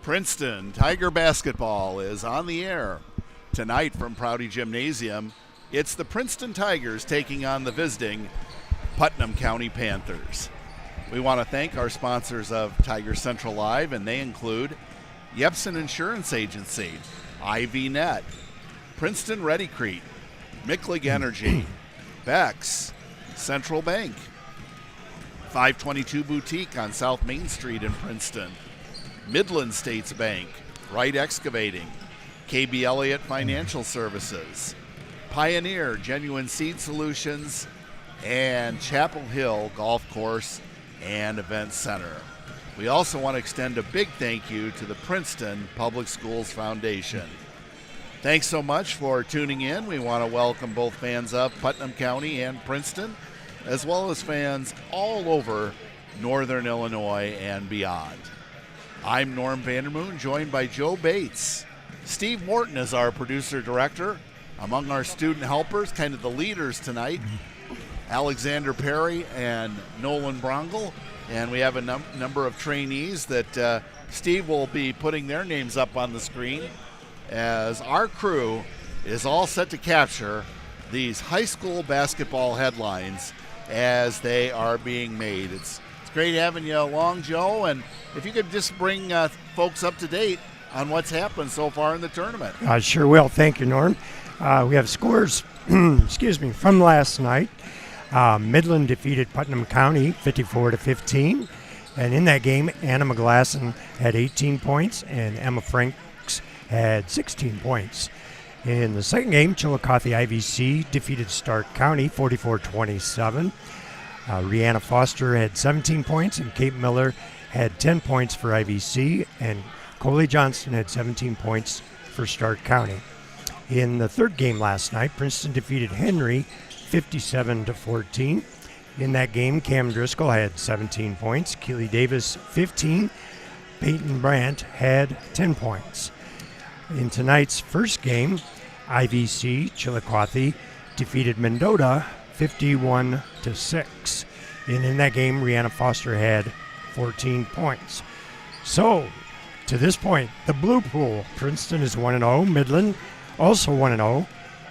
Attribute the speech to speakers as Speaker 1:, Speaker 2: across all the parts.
Speaker 1: Princeton Tiger basketball is on the air tonight from Prouty Gymnasium. It's the Princeton Tigers taking on the visiting Putnam County Panthers. We want to thank our sponsors of Tiger Central Live, and they include Yepsen Insurance Agency, IV Net, Princeton Readycrete, Micklig Energy, Bex, Central Bank, 522 Boutique on South Main Street in Princeton, Midland States Bank, Wright Excavating, KB Elliott Financial Services, Pioneer Genuine Seed Solutions, and Chapel Hill Golf Course and Event Center. We also want to extend a big thank you to the Princeton Public Schools Foundation. Thanks so much for tuning in. We want to welcome both fans of Putnam County and Princeton, as well as fans all over Northern Illinois and beyond. I'm Norm Vandermoon, joined by Joe Bates. Steve Morton is our producer-director. Among our student helpers, kind of the leaders tonight, Alexander Perry and Nolan Brongle. And we have a number of trainees that Steve will be putting their names up on the screen as our crew is all set to capture these high school basketball headlines as they are being made. It's great having you along, Joe, and if you could just bring folks up to date on what's happened so far in the tournament.
Speaker 2: I sure will. Thank you, Norm. We have scores from last night. Midland defeated Putnam County 54-15, and in that game, Anna McGlasson had 18 points and Emma Franks had 16 points. In the second game, Chillicothe IVC defeated Stark County 44-27. Rihanna Foster had 17 points, and Kate Miller had 10 points for IVC, and Coley Johnston had 17 points for Stark County. In the third game last night, Princeton defeated Henry 57-14. In that game, Cam Driscoll had 17 points, Keely Davis 15, Peyton Brandt had 10 points. In tonight's first game, IVC Chillicothe defeated Mendota 51-6. And in that game, Rihanna Foster had 14 points. So, to this point, the blue pool, Princeton is 1-0, Midland also 1-0,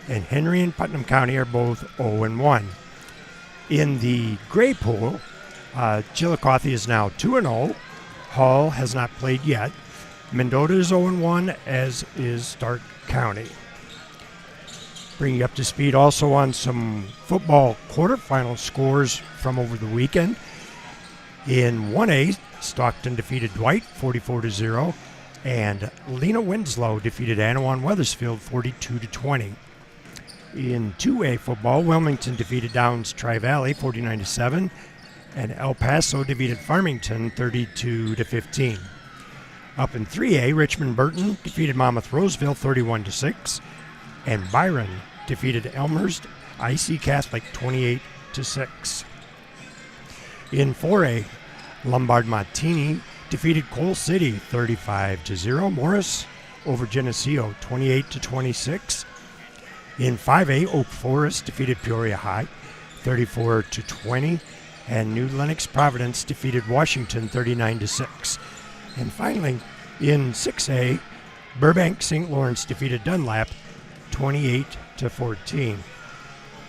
Speaker 2: and Henry and Putnam County are both 0-1. In the gray pool, Chillicothe is now 2-0. Hall has not played yet. Mendota is 0-1, as is Stark County. Bring you up to speed also on some football quarterfinal scores from over the weekend. In 1A, Stockton defeated Dwight 44-0, and Lena Winslow defeated Anawan Wethersfield 42-20. In 2A football, Wilmington defeated Downs Tri-Valley 49-7, and El Paso defeated Farmington 32-15. Up in 3A, Richmond Burton defeated Monmouth Roseville 31-6, and Byron defeated Elmhurst IC Catholic 28-6. In 4A, Lombard Martini defeated Coal City 35-0. Morris over Geneseo 28-26. In 5A, Oak Forest defeated Peoria High 34-20. And New Lenox Providence defeated Washington 39-6. And finally, in 6A, Burbank St. Lawrence defeated Dunlap 28-14.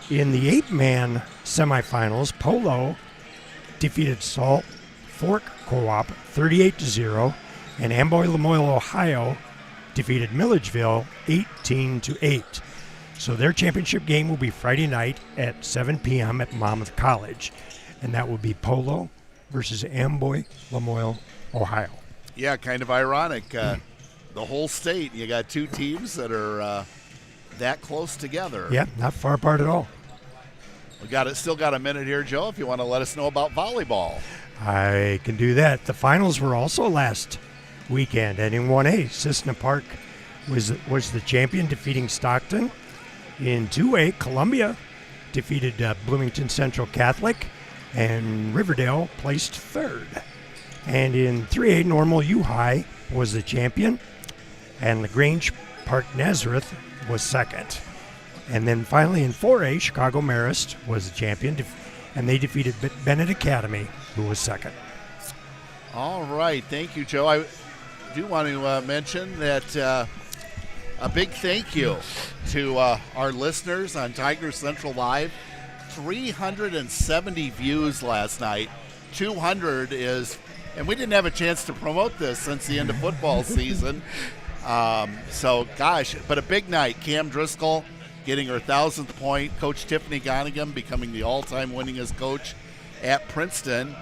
Speaker 2: In the 8-man semifinals, Polo defeated Salt Fork Co-op 38-0, and Amboy Lamoille, Ohio defeated Milledgeville 18-8. So their championship game will be Friday night at 7 p.m. at Monmouth College, and that will be Polo versus Amboy Lamoille, Ohio.
Speaker 1: Yeah, kind of ironic. The whole state, you got two teams that are that close together.
Speaker 2: Yeah, not far apart at all.
Speaker 1: We still got a minute here, Joe, if you want to let us know about volleyball.
Speaker 2: I can do that. The finals were also last weekend, and in 1A, Cissna Park was the champion, defeating Stockton. In 2A, Columbia defeated Bloomington Central Catholic, and Riverdale placed third. And in 3A, Normal U High was the champion, and LaGrange Park Nazareth was second. And then finally in 4A, Chicago Marist was the champion, and they defeated Bennett Academy, who was second.
Speaker 1: All right. Thank you, Joe. do want to mention that a big thank you to our listeners on Tiger Central Live. 370 views last night. 200 is, and we didn't have a chance to promote this since the end of football season. So, gosh, but a big night. Cam Driscoll getting her 1,000th point. Coach Tiffany Gonigham becoming the all-time winningest coach at Princeton.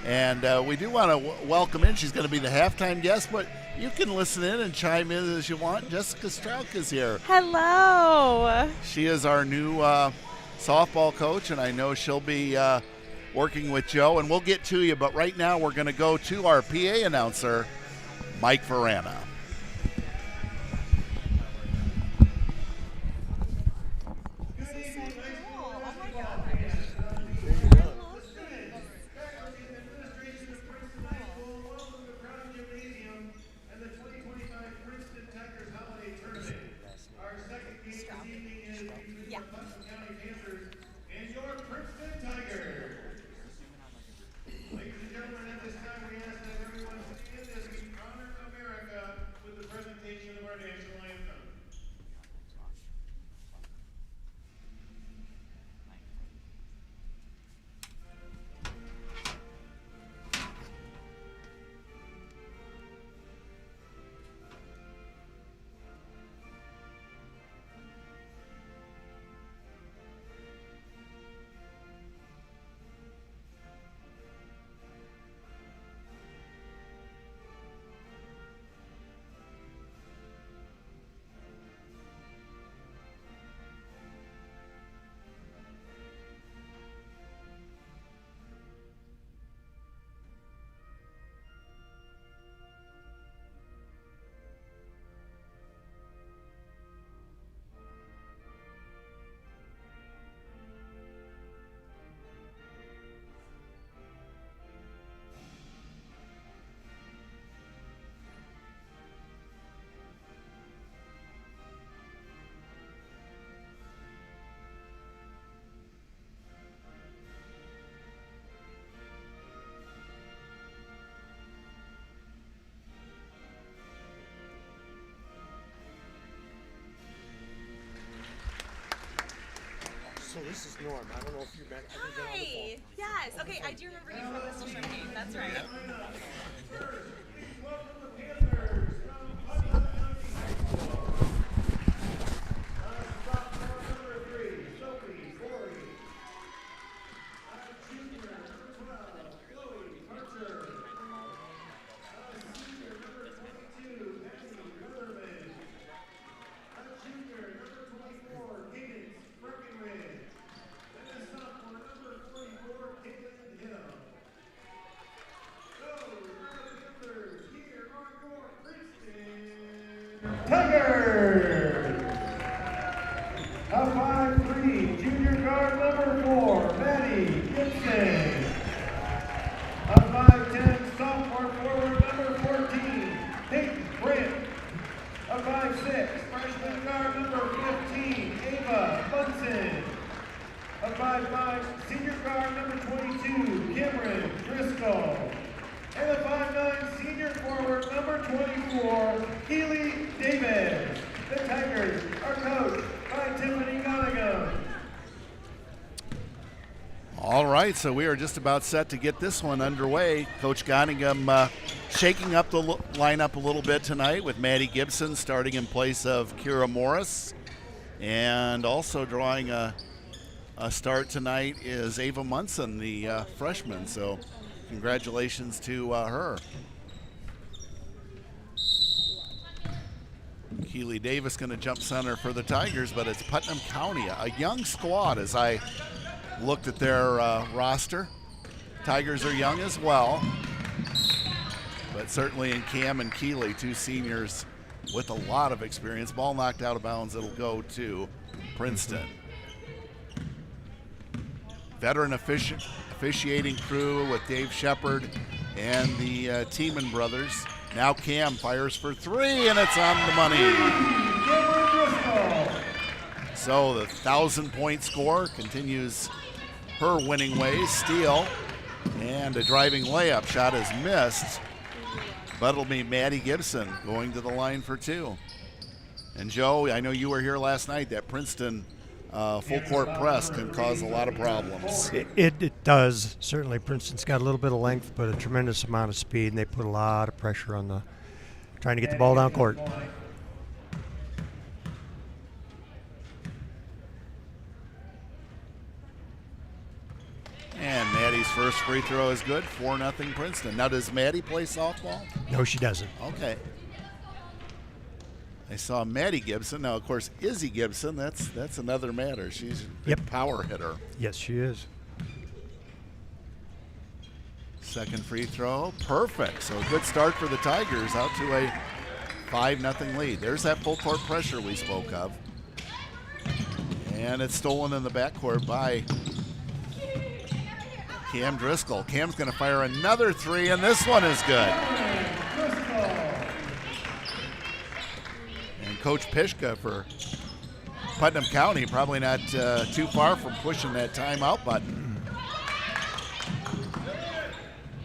Speaker 1: And we do want to welcome in. She's going to be the halftime guest, but you can listen in and chime in as you want. Jessica Strauch is here.
Speaker 3: Hello.
Speaker 1: She is our new softball coach, and I know she'll be working with Joe, and we'll get to you. But right now we're going to go to our PA announcer, Mike Verana.
Speaker 2: So this is Norm. I don't know if you met.
Speaker 3: Hi. Yes. Okay, I do remember you from the Pistol Shrimp game. That's right.
Speaker 4: Tigers! A 5'3", junior guard number 4, Maddie Yepsen. A 5'10", sophomore forward number 14, Peyton Brent. A 5'6", freshman guard number 15, Ava Munson. A 5'5", senior guard number 22, Cameron Driscoll. And a 5'9", senior forward number 24, Keely Davis. The Tigers are coached by Tiffany Gonigham.
Speaker 1: All right, so we are just about set to get this one underway. Coach Gonigham shaking up the lineup a little bit tonight with Maddie Gibson starting in place of Kira Morris. And also drawing a start tonight is Ava Munson, the freshman. So congratulations to her. Keely Davis going to jump center for the Tigers, but it's Putnam County, a young squad as I looked at their roster. Tigers are young as well, but certainly in Cam and Keely, two seniors with a lot of experience. Ball knocked out of bounds, it'll go to Princeton. Veteran officiating crew with Dave Shepard and the Tiemann brothers. Now Cam fires for three, and it's on the money. So the 1,000-point score continues her winning ways. Steal and a driving layup shot is missed but it'll be Maddie Gibson going to the line for 2. And Joe, I know you were here last night. That Princeton full court press can cause a lot of problems.
Speaker 2: It does. Certainly Princeton's got a little bit of length, but a tremendous amount of speed, and they put a lot of pressure on trying to get the ball down court.
Speaker 1: And Maddie's first free throw is good, 4-0 Princeton. Now, does Maddie play softball?
Speaker 2: No, she doesn't.
Speaker 1: Okay. I saw Maddie Gibson. Now, of course, Izzy Gibson, that's another matter. She's a big power hitter.
Speaker 2: Yes, she is.
Speaker 1: Second free throw, perfect. So a good start for the Tigers, out to a 5-0 lead. There's that full court pressure we spoke of. And it's stolen in the backcourt by Cam Driscoll. Cam's going to fire another 3, and this one is good. And Coach Pishka for Putnam County probably not too far from pushing that timeout button.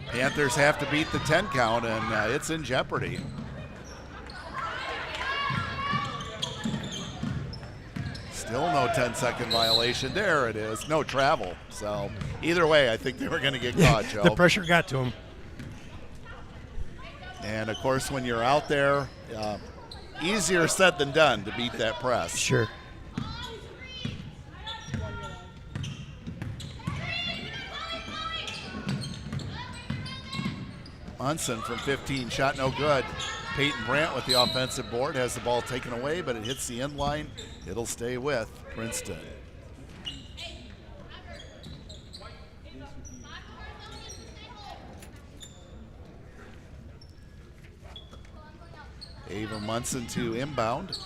Speaker 1: Panthers have to beat the 10 count, and it's in jeopardy. Still no 10-second violation. There it is. No travel. So either way, I think they were going to get caught, Joe.
Speaker 2: The pressure got to them.
Speaker 1: And, of course, when you're out there, easier said than done to beat that press.
Speaker 2: Sure.
Speaker 1: Munson from 15, shot no good. Peyton Brandt with the offensive board, has the ball taken away, but it hits the end line. It'll stay with Princeton. Ava Munson to inbound.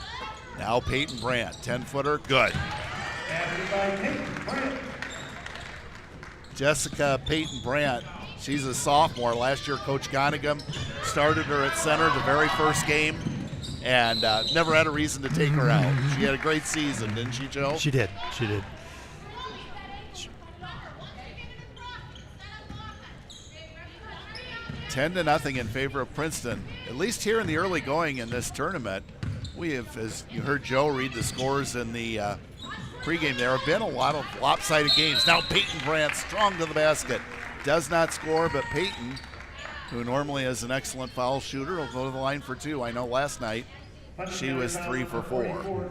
Speaker 1: Now Peyton Brandt, 10-footer, good. Jessica Peyton Brandt, she's a sophomore. Last year, Coach Gonigam started her at center the very first game and never had a reason to take her out. She had a great season, didn't she, Joe?
Speaker 2: She did. She did.
Speaker 1: 10-0 in favor of Princeton. At least here in the early going in this tournament, we have, as you heard Joe read the scores in the pregame, there have been a lot of lopsided games. Now Peyton Brandt strong to the basket. Does not score, but Peyton, who normally is an excellent foul shooter, will go to the line for 2. I know last night she was 3 for 4.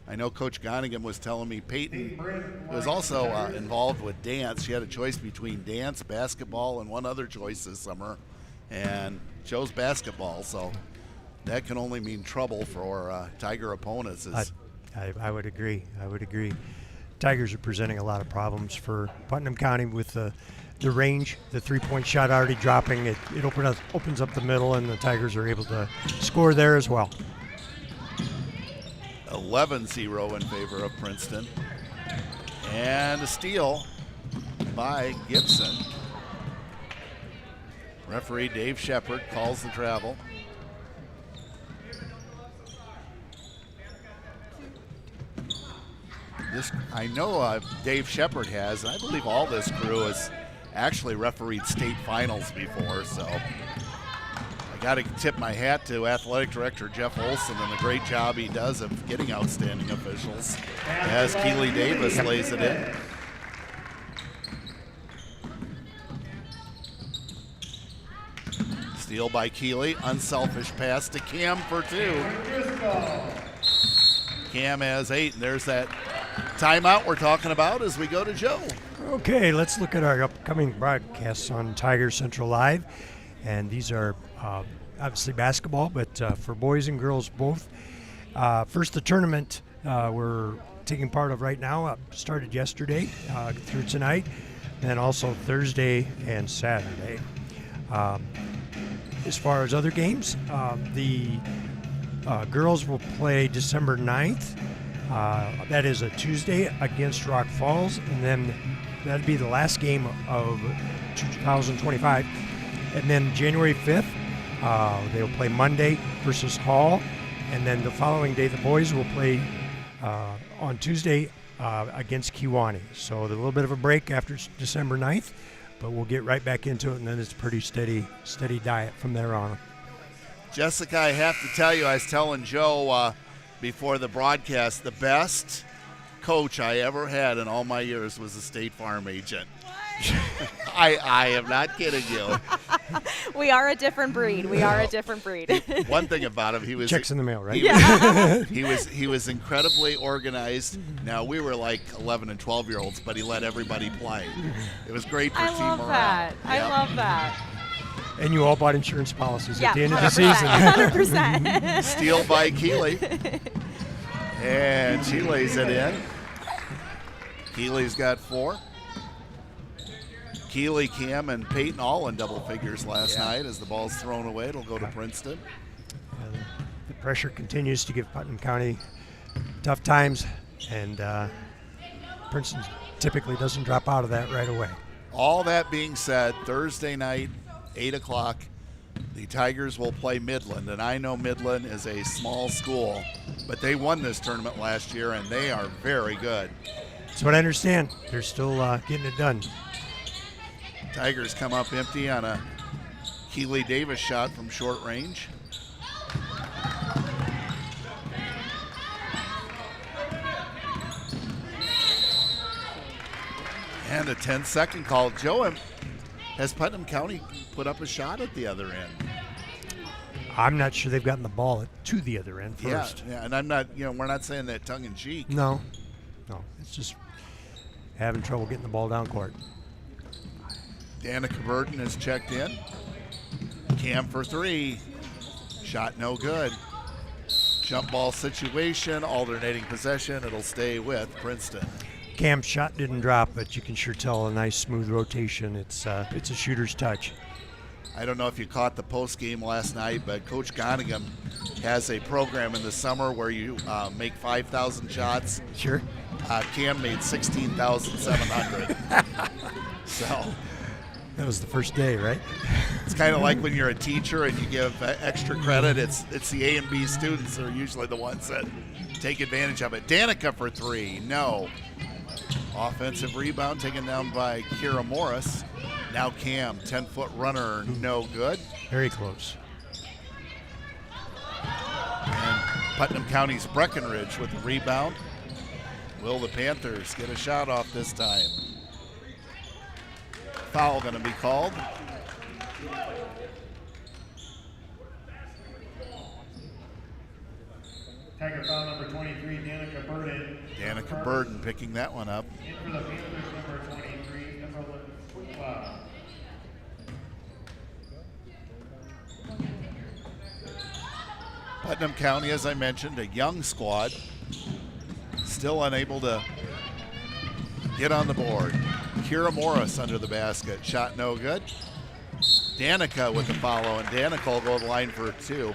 Speaker 1: I know Coach Gonigam was telling me Peyton was also involved with dance. She had a choice between dance, basketball, and one other choice this summer, and chose basketball. So that can only mean trouble for Tiger opponents.
Speaker 2: I would agree. I would agree. Tigers are presenting a lot of problems for Putnam County with the range, the three-point shot already dropping. It opens up the middle, and the Tigers are able to score there as well.
Speaker 1: 11-0 in favor of Princeton. And a steal by Gibson. Referee Dave Shepard calls the travel. I know Dave Shepard has, and I believe all this crew has actually refereed state finals before, so I got to tip my hat to Athletic Director Jeff Olson and the great job he does of getting outstanding officials as Keeley Davis lays it in. Steal by Keeley, unselfish pass to Cam for 2. Cam has 8, and there's that timeout we're talking about as we go to Joe.
Speaker 2: Okay, let's look at our upcoming broadcasts on Tiger Central Live. And these are obviously basketball, but for boys and girls both. First, the tournament we're taking part of right now started yesterday through tonight, and also Thursday and Saturday. As far as other games, the girls will play December 9th. That is a Tuesday against Rock Falls, and then that'd be the last game of 2025. And then January 5th, they'll play Monday versus Hall, and then the following day the boys will play on Tuesday against Kewanee. So a little bit of a break after December 9th, but we'll get right back into it, and then it's a pretty steady diet from there on.
Speaker 1: Jessica, I have to tell you, I was telling Joe before the broadcast, the best coach I ever had in all my years was a State Farm agent. I am not kidding you.
Speaker 3: We are a different breed.
Speaker 1: One thing about him, he was
Speaker 2: Checks in the mail, right?
Speaker 1: he was incredibly organized. Now, we were like 11 and 12-year-olds, but he let everybody play. It was great for
Speaker 3: I
Speaker 1: team
Speaker 3: love
Speaker 1: morale.
Speaker 3: that.
Speaker 1: Yep.
Speaker 3: I love that.
Speaker 2: And you all bought insurance policies
Speaker 3: Yeah,
Speaker 2: at the end of the
Speaker 3: 100%,
Speaker 2: season.
Speaker 3: 100%.
Speaker 1: Steal by Keeley. And she lays it in. Keeley's got 4. Keeley, Cam, and Peyton all in double figures last night. As the ball's thrown away, it'll go to Princeton.
Speaker 2: The pressure continues to give Putnam County tough times, and Princeton typically doesn't drop out of that right away.
Speaker 1: All that being said, Thursday night, 8 o'clock, the Tigers will play Midland. And I know Midland is a small school, but they won this tournament last year, and they are very good.
Speaker 2: That's what I understand. They're still getting it done.
Speaker 1: Tigers come up empty on a Keeley Davis shot from short range. And a 10-second call. Joe, has Putnam County put up a shot at the other end?
Speaker 2: I'm not sure they've gotten the ball to the other end first.
Speaker 1: Yeah, and I'm not, we're not saying that tongue in cheek.
Speaker 2: No, it's just having trouble getting the ball down court.
Speaker 1: Danica Burton has checked in. Cam for 3. Shot no good. Jump ball situation, alternating possession. It'll stay with Princeton.
Speaker 2: Cam's shot didn't drop, but you can sure tell a nice smooth rotation. It's a shooter's touch.
Speaker 1: I don't know if you caught the post game last night, but Coach Gonigam has a program in the summer where you make 5,000 shots.
Speaker 2: Sure.
Speaker 1: Cam made 16,700. So
Speaker 2: that was the first day, right?
Speaker 1: it's kind of like when you're a teacher and you give extra credit. It's the A and B students that are usually the ones that take advantage of it. Danica for 3, no. Offensive rebound taken down by Kira Morris. Now Cam, 10-foot runner, no good.
Speaker 2: Very close.
Speaker 1: And Putnam County's Breckenridge with the rebound. Will the Panthers get a shot off this time? Foul going to be called.
Speaker 4: Tiger foul number 23, Danica Burden.
Speaker 1: Danica Burden picking that one up.
Speaker 4: In for the Panthers, number 23, number 5.
Speaker 1: Putnam County, as I mentioned, a young squad. Still unable to get on the board. Kira Morris under the basket. Shot no good. Danica with the follow, and Danica will go to the line for 2.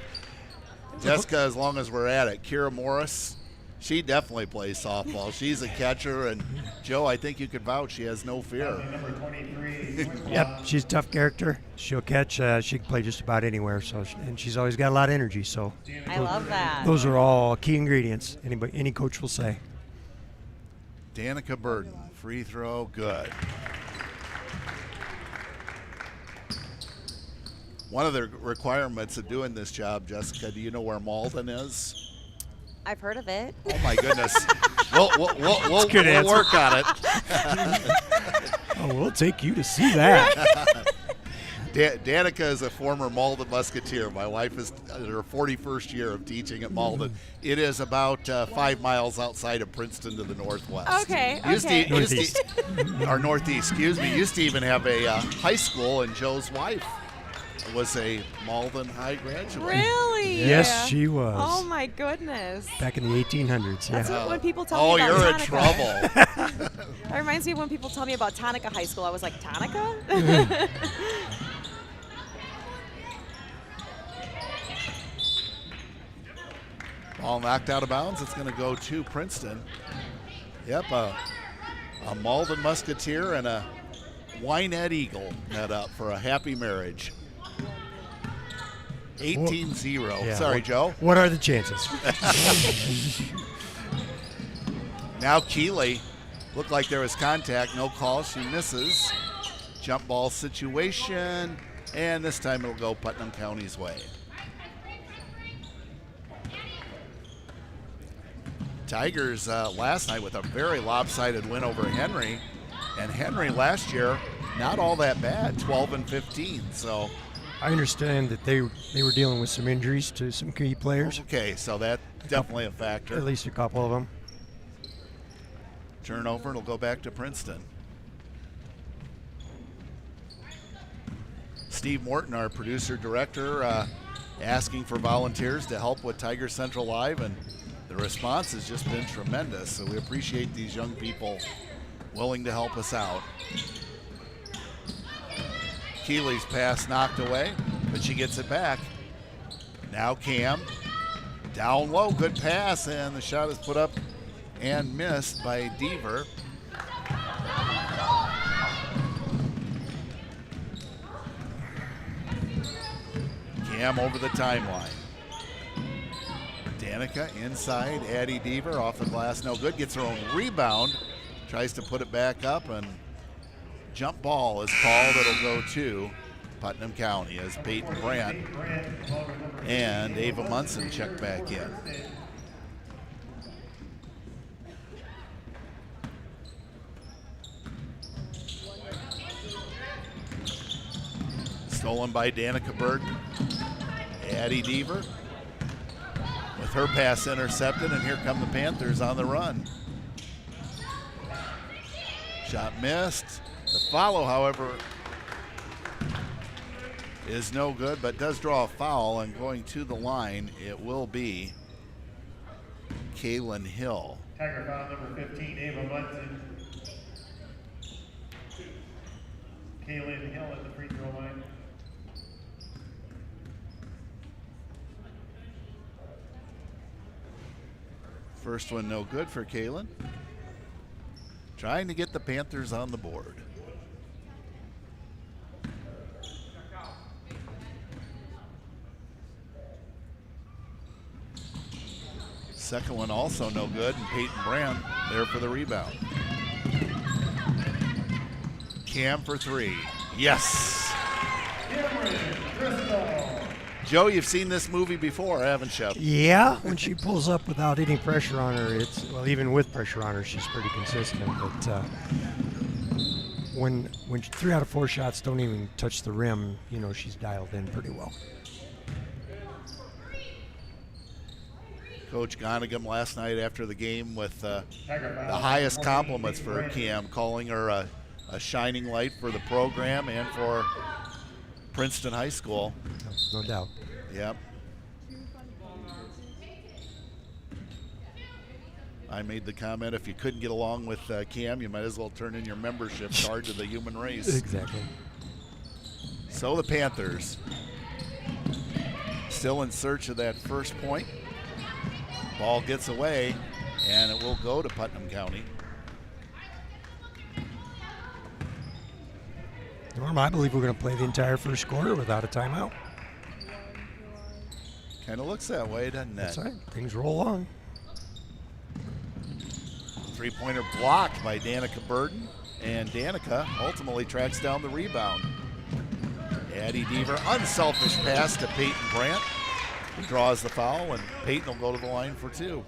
Speaker 1: Jessica, as long as we're at it, Kira Morris, she definitely plays softball. She's a catcher, and Joe, I think you could vouch she has no fear.
Speaker 4: Number 23.
Speaker 2: Yep, she's a tough character. She'll catch. She can play just about anywhere. And she's always got a lot of energy. So
Speaker 3: I love that.
Speaker 2: those are all key ingredients. Any coach will say.
Speaker 1: Danica Burden, free throw, good. One of the requirements of doing this job, Jessica, do you know where Malden is?
Speaker 3: I've heard of it.
Speaker 1: Oh my goodness. We'll
Speaker 2: good answer.
Speaker 1: work on it.
Speaker 2: Oh, we'll take you to see that.
Speaker 1: Danica is a former Malden Musketeer. My wife is in her 41st year of teaching at Malden. It is about 5 miles outside of Princeton to the northwest.
Speaker 3: Okay,
Speaker 2: Northeast.
Speaker 1: Or northeast, excuse me. Used to even have a high school, and Joe's wife was a Malden High graduate.
Speaker 3: Really?
Speaker 2: Yes, she was.
Speaker 3: Oh my goodness.
Speaker 2: Back in the 1800s.
Speaker 3: That's
Speaker 2: Yeah.
Speaker 3: what, when people tell me about
Speaker 1: you're in
Speaker 3: Tonica.
Speaker 1: trouble.
Speaker 3: That reminds me of when people tell me about Tonica High School. I was like, Tonica?
Speaker 1: Ball knocked out of bounds. It's going to go to Princeton. Yep, a Malden Musketeer and a Wynette Eagle net up for a happy marriage. 18-0.
Speaker 2: Yeah,
Speaker 1: Sorry, Joe.
Speaker 2: What are the chances?
Speaker 1: Now Keeley, looked like there was contact. No call. She misses. Jump ball situation, and this time it'll go Putnam County's way. Tigers last night with a very lopsided win over Henry, and Henry last year not all that bad, 12-15. So
Speaker 2: I understand that they were dealing with some injuries to some key players.
Speaker 1: okay, so that's definitely a factor.
Speaker 2: At least a couple of them.
Speaker 1: Turnover, it'll go back to Princeton. Steve Morton, our producer-director, asking for volunteers to help with Tiger Central Live, and the response has just been tremendous. So we appreciate these young people willing to help us out. Keeley's pass knocked away, but she gets it back. Now Cam, down low, good pass, and the shot is put up and missed by Deaver. Cam over the timeline. Danica inside, Addie Deaver off the glass, no good, gets her own rebound, tries to put it back up, and jump ball is called. It'll go to Putnam County as Peyton Brandt and Ava Munson check back in. Stolen by Danica Burton. Addie Deaver with her pass intercepted, and here come the Panthers on the run. Shot missed. The follow, however, is no good, but does draw a foul, and going to the line, it will be Kaylin Hill.
Speaker 4: Tiger foul number 15, Ava Munson. Kaylin Hill at the free throw line.
Speaker 1: First one no good for Kaylin. Trying to get the Panthers on the board. Second one also no good, and Peyton Brandt there for the rebound. Cam for three. Yes. Joe, you've seen this movie before, haven't you?
Speaker 2: Yeah, when she pulls up without any pressure on her, well, even with pressure on her, she's pretty consistent. But when 3 out of 4 shots don't even touch the rim, you know she's dialed in pretty well.
Speaker 1: Coach Gonigam last night after the game with the highest compliments for Cam, calling her a shining light for the program and for Princeton High School.
Speaker 2: No doubt.
Speaker 1: Yep. I made the comment, if you couldn't get along with Cam, you might as well turn in your membership card to the human race.
Speaker 2: Exactly.
Speaker 1: So the Panthers still in search of that first point. Ball gets away, and it will go to Putnam County.
Speaker 2: Norm, I believe we're going to play the entire first quarter without a timeout.
Speaker 1: Kind of looks that way, doesn't it?
Speaker 2: That's right. Things roll on.
Speaker 1: Three-pointer blocked by Danica Burden, and Danica ultimately tracks down the rebound. Addie Deaver, unselfish pass to Peyton Brandt, who draws the foul, and Peyton will go to the line for two.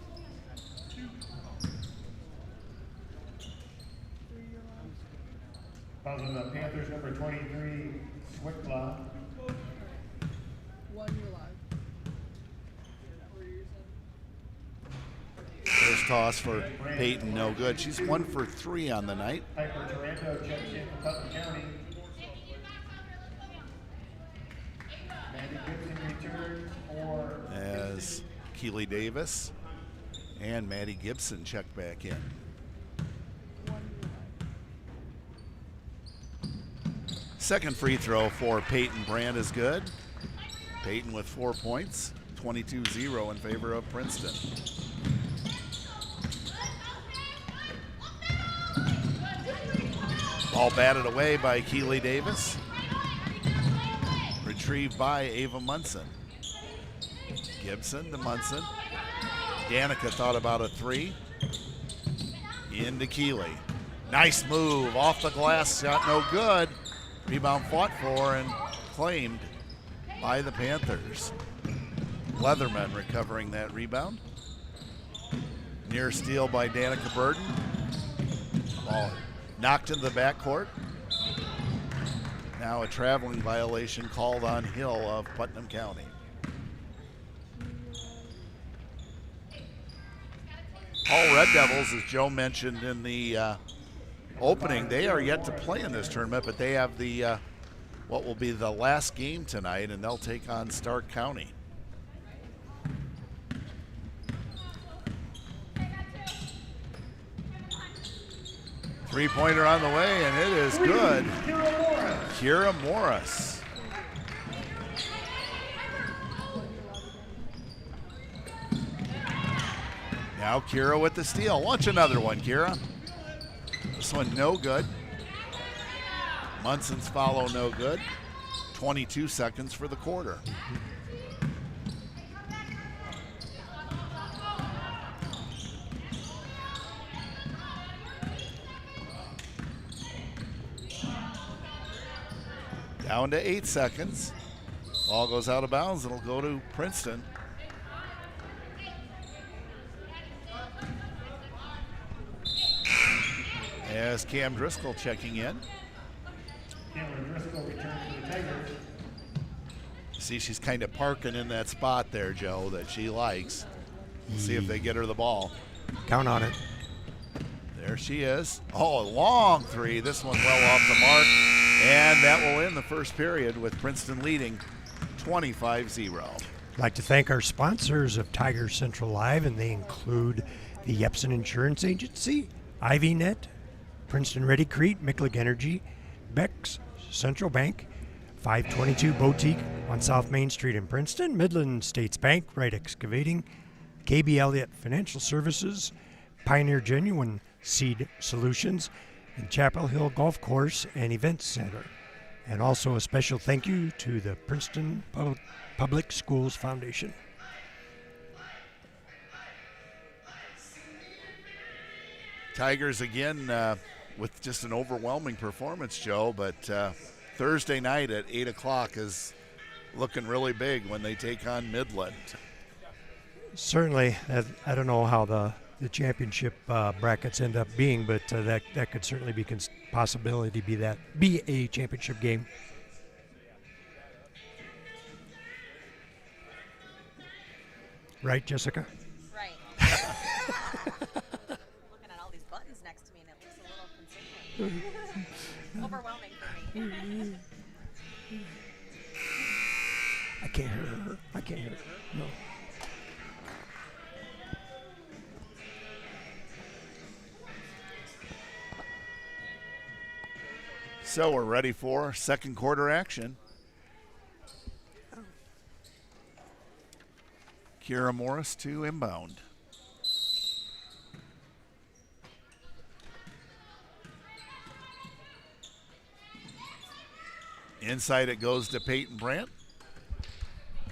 Speaker 4: Fouls on the Panthers, number 23, Swickla.
Speaker 1: First toss for Peyton, no good. She's 1 for 3 on the night.
Speaker 4: Piper Taranto checks in for Putnam County. Maddie Gibson returns for
Speaker 1: As Keely Davis and Maddie Gibson check back in. Second free throw for Peyton Brandt is good. Peyton with 4 points, 22-0 in favor of Princeton. Ball batted away by Keely Davis. Retrieved by Ava Munson. Gibson to Munson. Danica thought about a 3. Into Keely. Nice move, off the glass shot, no good. Rebound fought for and claimed by the Panthers. Leatherman recovering that rebound. Near steal by Danica Burden. Ball knocked into the backcourt. Now a traveling violation called on Hill of Putnam County. All Red Devils, as Joe mentioned in the opening, they are yet to play in this tournament, but they have the what will be the last game tonight, and they'll take on Stark County. Three-pointer on the way, and it is good. Kira Morris. Now Kira with the steal. Watch another one, Kira. This one no good. Munson's follow no good. 22 seconds for the quarter. Down to 8 seconds. Ball goes out of bounds. It'll go to Princeton. As Cam Driscoll checking in.
Speaker 4: Cameron Driscoll returns for the Tigers.
Speaker 1: See, she's kind of parking in that spot there, Joe, that she likes. See if they get her the ball.
Speaker 2: Count on it.
Speaker 1: There she is. Oh, a long three. This one well off the mark. And that will end the first period with Princeton leading 25-0.
Speaker 2: I'd like to thank our sponsors of Tiger Central Live, and they include the Yepsen Insurance Agency, IvyNet, Princeton Ready Crete, Micklig Energy, Beck's Central Bank, 522 Boutique on South Main Street in Princeton, Midland States Bank, Wright Excavating, KB Elliott Financial Services, Pioneer Genuine Seed Solutions, and Chapel Hill Golf Course and Events Center. And also a special thank you to the Princeton Public Schools Foundation.
Speaker 1: Tigers again with just an overwhelming performance, Joe, but Thursday night at 8 o'clock is looking really big when they take on Midland.
Speaker 2: Certainly, I don't know how the championship brackets end up being, but that could certainly be possibility be a championship game. Right, Jessica?
Speaker 3: Right. Looking at all these buttons next to me, and it looks a little consuming. Overwhelming for me.
Speaker 2: I can't hear her. I can't hear her. No.
Speaker 1: So we're ready for second quarter action. Kira Morris to inbound. Inside it goes to Peyton Brandt.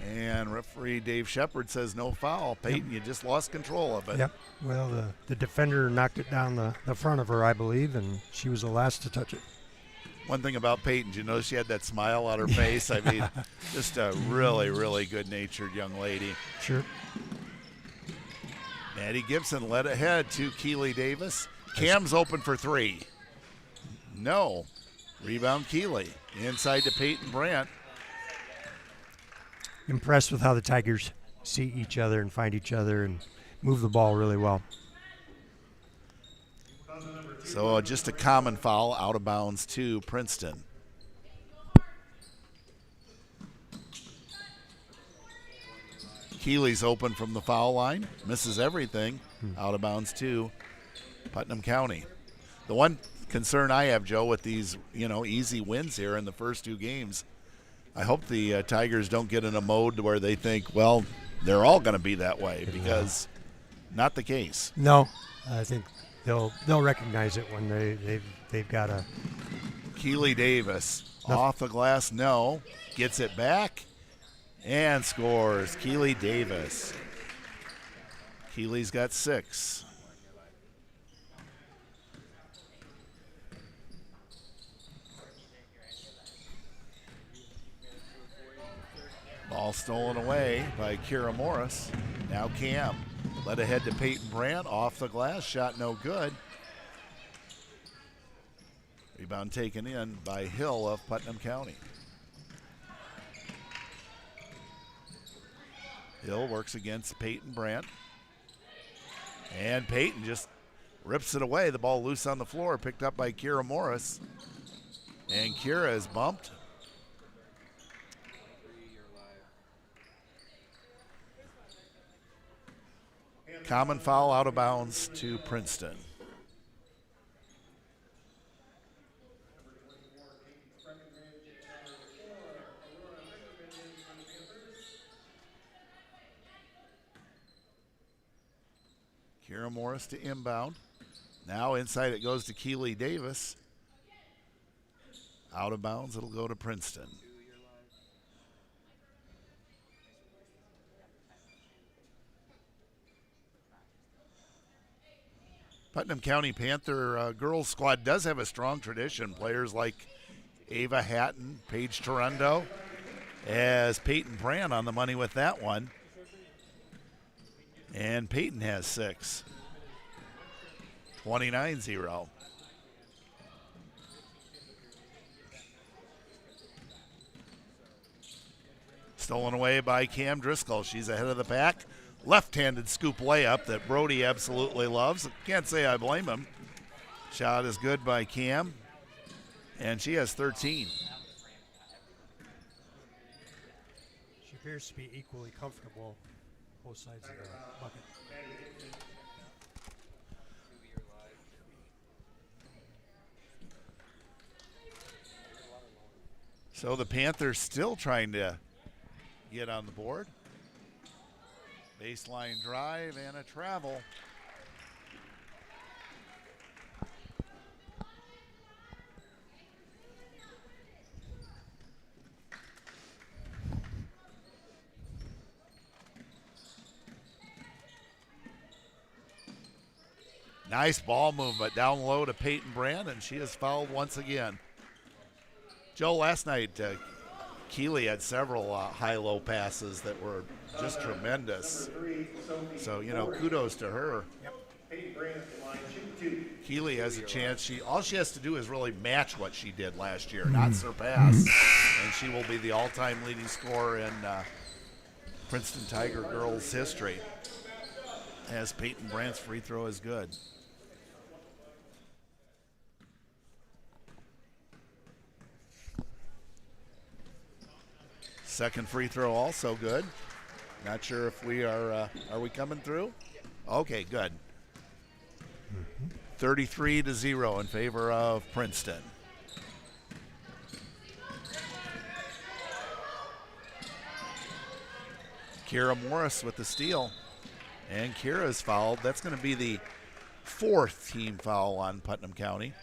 Speaker 1: And referee Dave Shepard says no foul. Peyton, you just lost control of it.
Speaker 2: Yep. Well, the defender knocked it down the front of her, I believe, and she was the last to touch it.
Speaker 1: One thing about Peyton, you notice she had that smile on her face. I mean, just a really, really good-natured young lady.
Speaker 2: Sure.
Speaker 1: Maddie Gibson led ahead to Keeley Davis. Cam's open for three. No. Rebound Keeley. Inside to Peyton Brandt.
Speaker 2: Impressed with how the Tigers see each other and find each other and move the ball really well.
Speaker 1: So just a common foul out of bounds to Princeton. Keeley's open from the foul line. Misses everything. Out of bounds to Putnam County. The one concern I have, Joe, with these, easy wins here in the first two games, I hope the Tigers don't get in a mode where they think, well, they're all going to be that way, because not the case.
Speaker 2: No, I think they'll recognize it when they've got a.
Speaker 1: Keeley Davis off the glass, no, gets it back and scores. Keeley Davis. Keeley's got 6. Ball stolen away by Kira Morris. Now Cam led ahead to Peyton Brandt. Off the glass, shot no good. Rebound taken in by Hill of Putnam County. Hill works against Peyton Brandt. And Peyton just rips it away. The ball loose on the floor, picked up by Kira Morris. And Kira is bumped. Common foul out of bounds to Princeton. Kira Morris to inbound. Now inside it goes to Keeley Davis. Out of bounds, it'll go to Princeton. Putnam County Panther girls squad does have a strong tradition. Players like Ava Hatton, Paige Torundo, as Peyton Brandt on the money with that one. And Peyton has 6. 29-0. Stolen away by Cam Driscoll. She's ahead of the pack. Left-handed scoop layup that Brody absolutely loves. Can't say I blame him. Shot is good by Cam. And she has 13.
Speaker 2: She appears to be equally comfortable both sides of the bucket.
Speaker 1: So the Panthers still trying to get on the board. Baseline drive and a travel. Nice ball movement down low to Peyton Brandt, and she is fouled once again. Joe, last night, Keeley had several high-low passes that were just tremendous. So, you know, kudos to her. Keeley has a chance. All she has to do is really match what she did last year, not surpass. And she will be the all-time leading scorer in Princeton Tiger girls history, as Peyton Brandt's free throw is good. Second free throw also good. Not sure if we are we coming through? Okay, good. 33-0 in favor of Princeton. Kira Morris with the steal. And Kira's fouled. That's going to be the 4th team foul on Putnam County.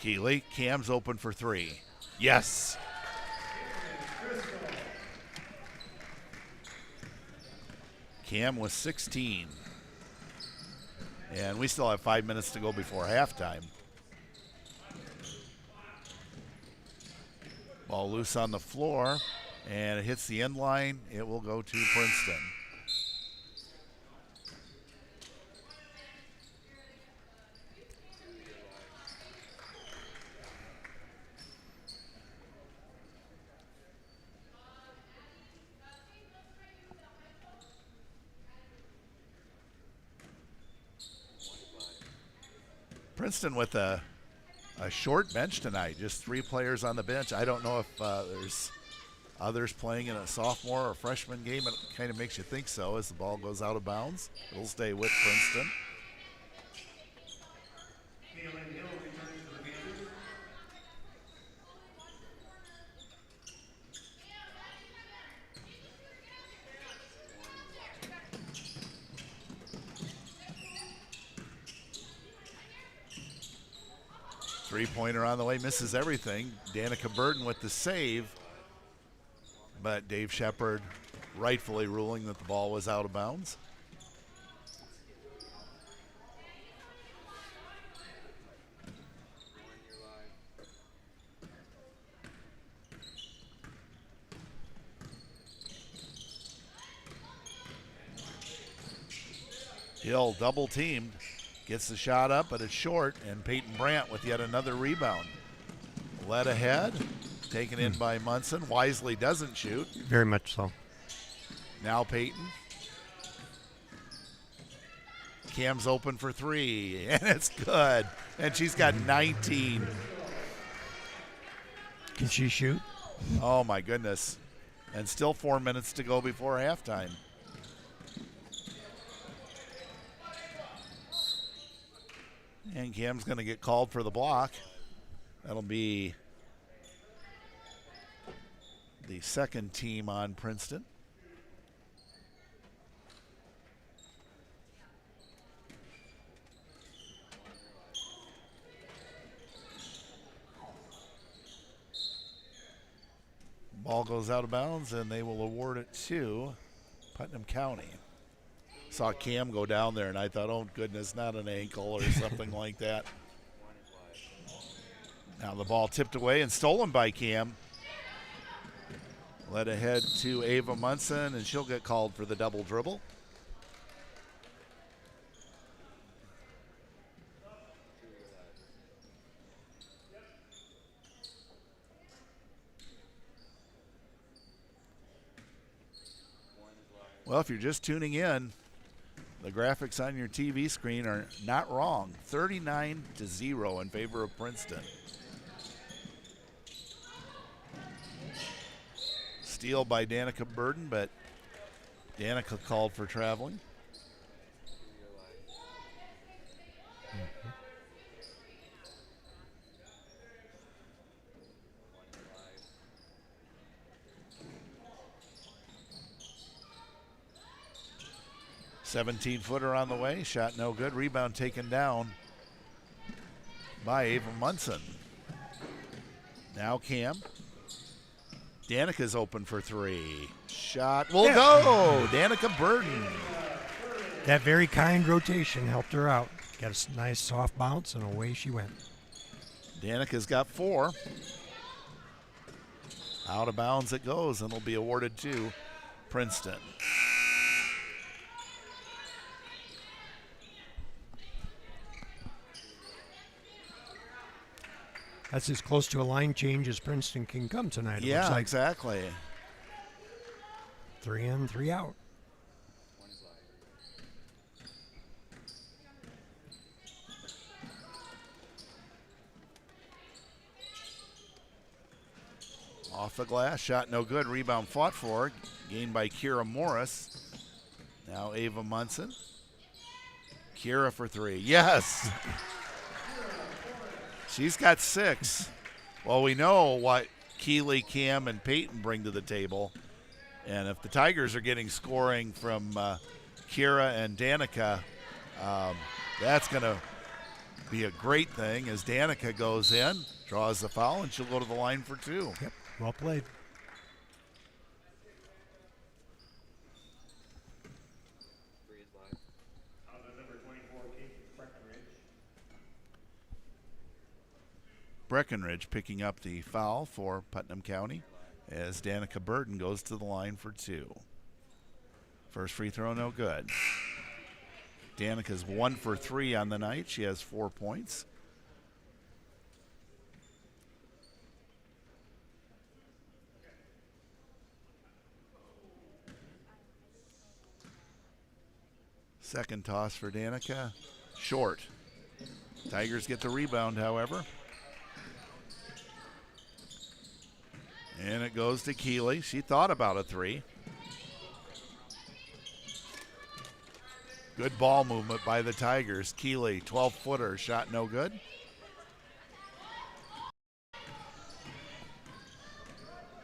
Speaker 1: Keeley, Cam's open for 3. Yes. Cam was 16. And we still have 5 minutes to go before halftime. Ball loose on the floor, and it hits the end line. It will go to Princeton. Princeton with a short bench tonight, just 3 players on the bench. I don't know if there's others playing in a sophomore or freshman game. It kind of makes you think so as the ball goes out of bounds. It'll stay with Princeton. 3-pointer on the way, misses everything. Danica Burden with the save, but Dave Shepard rightfully ruling that the ball was out of bounds. Hill double teamed, gets the shot up, but it's short, and Peyton Brandt with yet another rebound. Led ahead, taken in by Munson. Wisely doesn't shoot.
Speaker 2: Very much so.
Speaker 1: Now Peyton. Cam's open for three, and it's good. And she's got 19.
Speaker 2: Can she shoot?
Speaker 1: Oh, my goodness. And still 4 minutes to go before halftime. And Cam's going to get called for the block. That'll be the second team on Princeton. Ball goes out of bounds, and they will award it to Putnam County. Saw Cam go down there, and I thought, oh, goodness, not an ankle or something like that. Now the ball tipped away and stolen by Cam. Led ahead to Ava Munson, and she'll get called for the double dribble. Well, if you're just tuning in, the graphics on your TV screen are not wrong. 39-0 in favor of Princeton. Steal by Danica Burden, but Danica called for traveling. 17-footer on the way. Shot no good. Rebound taken down by Ava Munson. Now Cam. Danica's open for three. Shot will go. Danica Burden.
Speaker 2: That very kind rotation helped her out. Got a nice soft bounce, and away she went.
Speaker 1: Danica's got 4. Out of bounds it goes, and it'll be awarded to Princeton.
Speaker 2: That's as close to a line change as Princeton can come tonight. It looks
Speaker 1: Yeah,
Speaker 2: like.
Speaker 1: exactly.
Speaker 2: 3 in, 3 out.
Speaker 1: Off the glass, shot no good. Rebound fought for, gained by Kira Morris. Now Ava Munson. Kira for 3. Yes! She's got 6. Well, we know what Keeley, Cam, and Peyton bring to the table. And if the Tigers are getting scoring from Kira and Danica, that's going to be a great thing as Danica goes in, draws the foul, and she'll go to the line for 2.
Speaker 2: Yep, well played.
Speaker 1: Breckenridge picking up the foul for Putnam County as Danica Burden goes to the line for 2. First free throw, no good. Danica's 1 for 3 on the night. She has 4 points. Second toss for Danica, short. Tigers get the rebound, however. And it goes to Keeley. She thought about a 3. Good ball movement by the Tigers. Keeley, 12-footer, shot no good.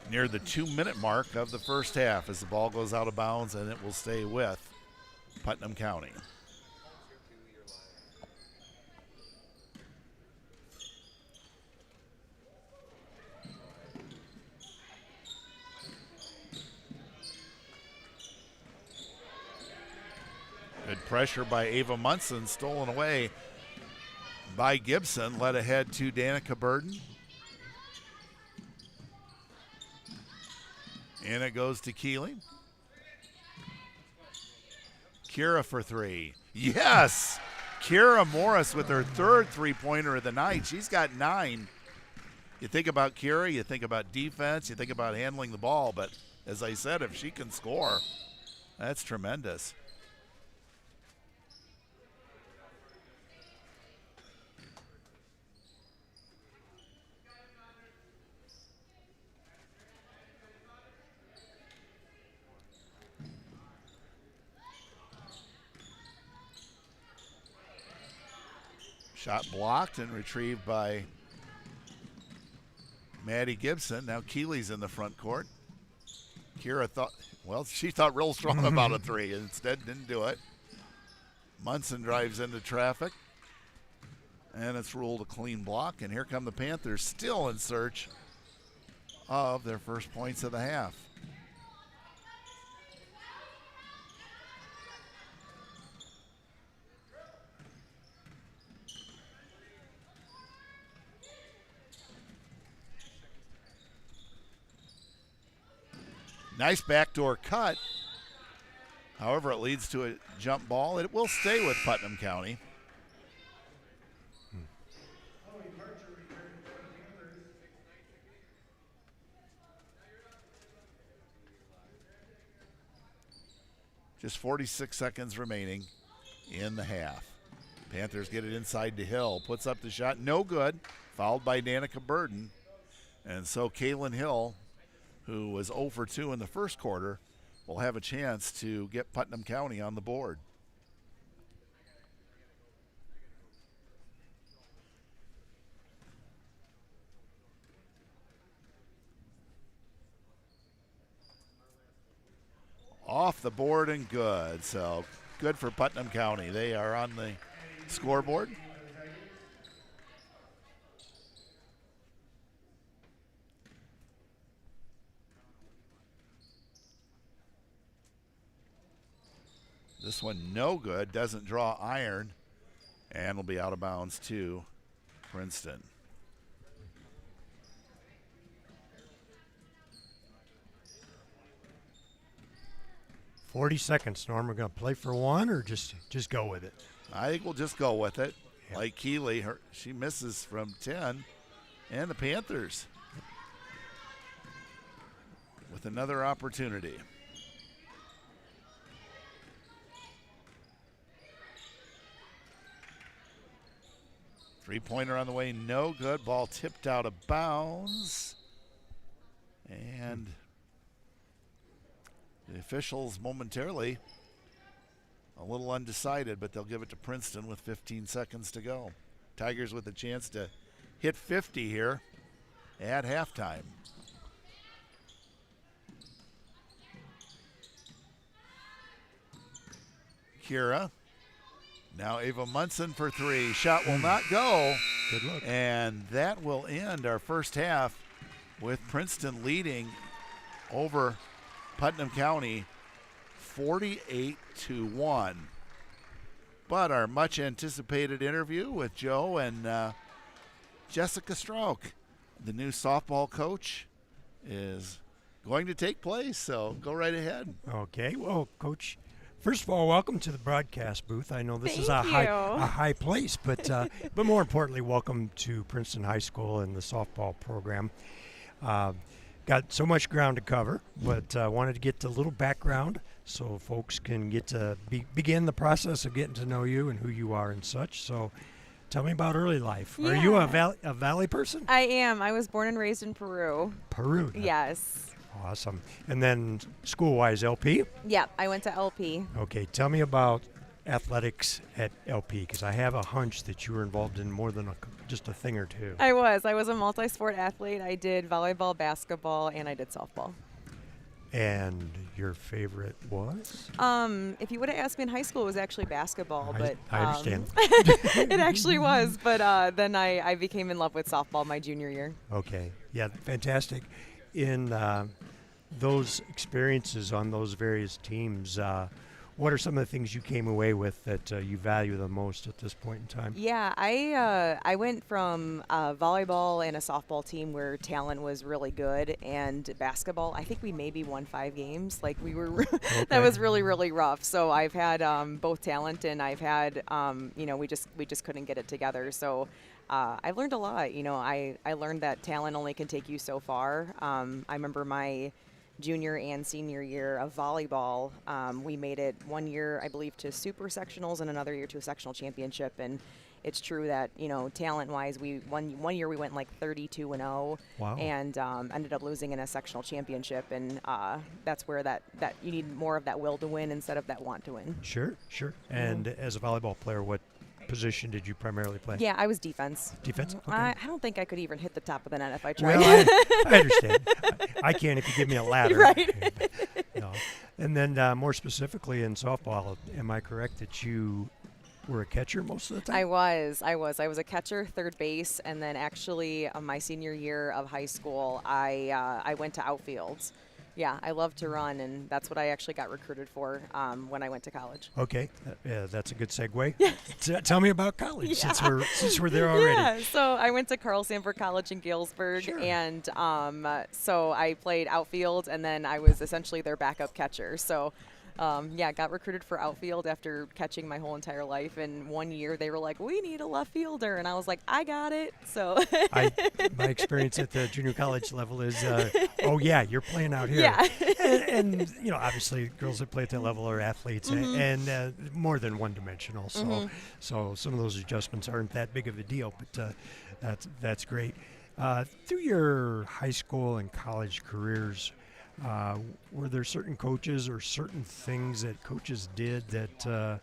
Speaker 1: Near the 2-minute mark of the first half as the ball goes out of bounds, and it will stay with Putnam County. Good pressure by Ava Munson, stolen away by Gibson, led ahead to Danica Burden. And it goes to Keeley. Kira for three. Yes! Kira Morris with her third three-pointer of the night. She's got 9. You think about Kira, you think about defense, you think about handling the ball, but as I said, if she can score, that's tremendous. Shot blocked and retrieved by Maddie Gibson. Now Keeley's in the front court. Kira thought, well, she thought real strong about a three. Instead, didn't do it. Munson drives into traffic. And it's ruled a clean block. And here come the Panthers, still in search of their first points of the half. Nice backdoor cut. However, it leads to a jump ball. It will stay with Putnam County. Just 46 seconds remaining in the half. Panthers get it inside to Hill. Puts up the shot. No good. Fouled by Danica Burden. And so Kaylin Hill, who was 0 for 2 in the first quarter, will have a chance to get Putnam County on the board. Off the board and good. So good for Putnam County. They are on the scoreboard. This one no good, doesn't draw iron, and will be out of bounds to Princeton.
Speaker 2: $40 seconds, Norm. We're going to play for one or just go with it?
Speaker 1: I think we'll just go with it. Yeah. Like Keeley, she misses from 10, and the Panthers with another opportunity. Three-pointer on the way, no good. Ball tipped out of bounds. And the officials momentarily a little undecided, but they'll give it to Princeton with 15 seconds to go. Tigers with a chance to hit 50 here at halftime. Kira. Now Ava Munson for three. Shot will not go.
Speaker 2: Good luck.
Speaker 1: And that will end our first half with Princeton leading over Putnam County 48-1. But our much anticipated interview with Joe and Jessica Strauch, the new softball coach, is going to take place. So go right ahead.
Speaker 2: Okay. Well, Coach, first of all, welcome to the broadcast booth. I know this is
Speaker 3: Thank
Speaker 2: a
Speaker 3: you.
Speaker 2: high place, but but more importantly, welcome to Princeton High School and the softball program. Got so much ground to cover, but wanted to get a little background so folks can get to begin the process of getting to know you and who you are and such. So tell me about early life.
Speaker 3: Yeah.
Speaker 2: Are you a Valley person?
Speaker 3: I am. I was born and raised in Peru.
Speaker 2: Peru.
Speaker 3: Yes.
Speaker 2: Awesome. And then school-wise, LP?
Speaker 3: Yep, I went to LP.
Speaker 2: Okay, tell me about athletics at LP, because I have a hunch that you were involved in more than just a thing or two.
Speaker 3: I was a multi-sport athlete. I did volleyball, basketball, and I did softball.
Speaker 2: And your favorite was?
Speaker 3: If you would have asked me in high school, it was actually basketball. But
Speaker 2: I understand.
Speaker 3: It actually was. But then I became in love with softball my junior year.
Speaker 2: Okay. Yeah, fantastic. In those experiences on those various teams, What are some of the things you came away with that you value the most at this point in time?
Speaker 3: Yeah, I went from volleyball and a softball team where talent was really good, and basketball. I think we maybe won 5 games. Like we were, that was really really rough. So I've had both talent and I've had we just couldn't get it together. So I've learned a lot. I learned that talent only can take you so far. I remember my junior and senior year of volleyball, we made it one year, I believe, to super sectionals and another year to a sectional championship. And it's true that, talent-wise, one year we went like 32-0.
Speaker 2: Wow.
Speaker 3: And ended up losing in a sectional championship. And that's where that you need more of that will to win instead of that want to win.
Speaker 2: Sure. And as a volleyball player, what position did you primarily play?
Speaker 3: Yeah, I was defense.
Speaker 2: Defense? Okay.
Speaker 3: I don't think I could even hit the top of the net if I tried.
Speaker 2: Well, I understand. I can if you give me a ladder.
Speaker 3: Right.
Speaker 2: No. And then more specifically in softball, am I correct that you were a catcher most of the time?
Speaker 3: I was a catcher, third base, and then actually my senior year of high school, I went to outfields. Yeah, I love to run, and that's what I actually got recruited for when I went to college.
Speaker 2: Okay, that's a good segue. Tell me about college since we're there already.
Speaker 3: Yeah, so I went to Carl Sanford College in Galesburg,
Speaker 2: Sure.
Speaker 3: and so I played outfield, and then I was essentially their backup catcher. So. Got recruited for outfield after catching my whole entire life. And one year they were like, we need a left fielder. And I was like, I got it. So
Speaker 2: my experience at the junior college level is, you're playing out here.
Speaker 3: Yeah.
Speaker 2: and obviously girls that play at that level are athletes and more than one-dimensional. So some of those adjustments aren't that big of a deal, but that's great. Through your high school and college careers, were there certain coaches or certain things that coaches did that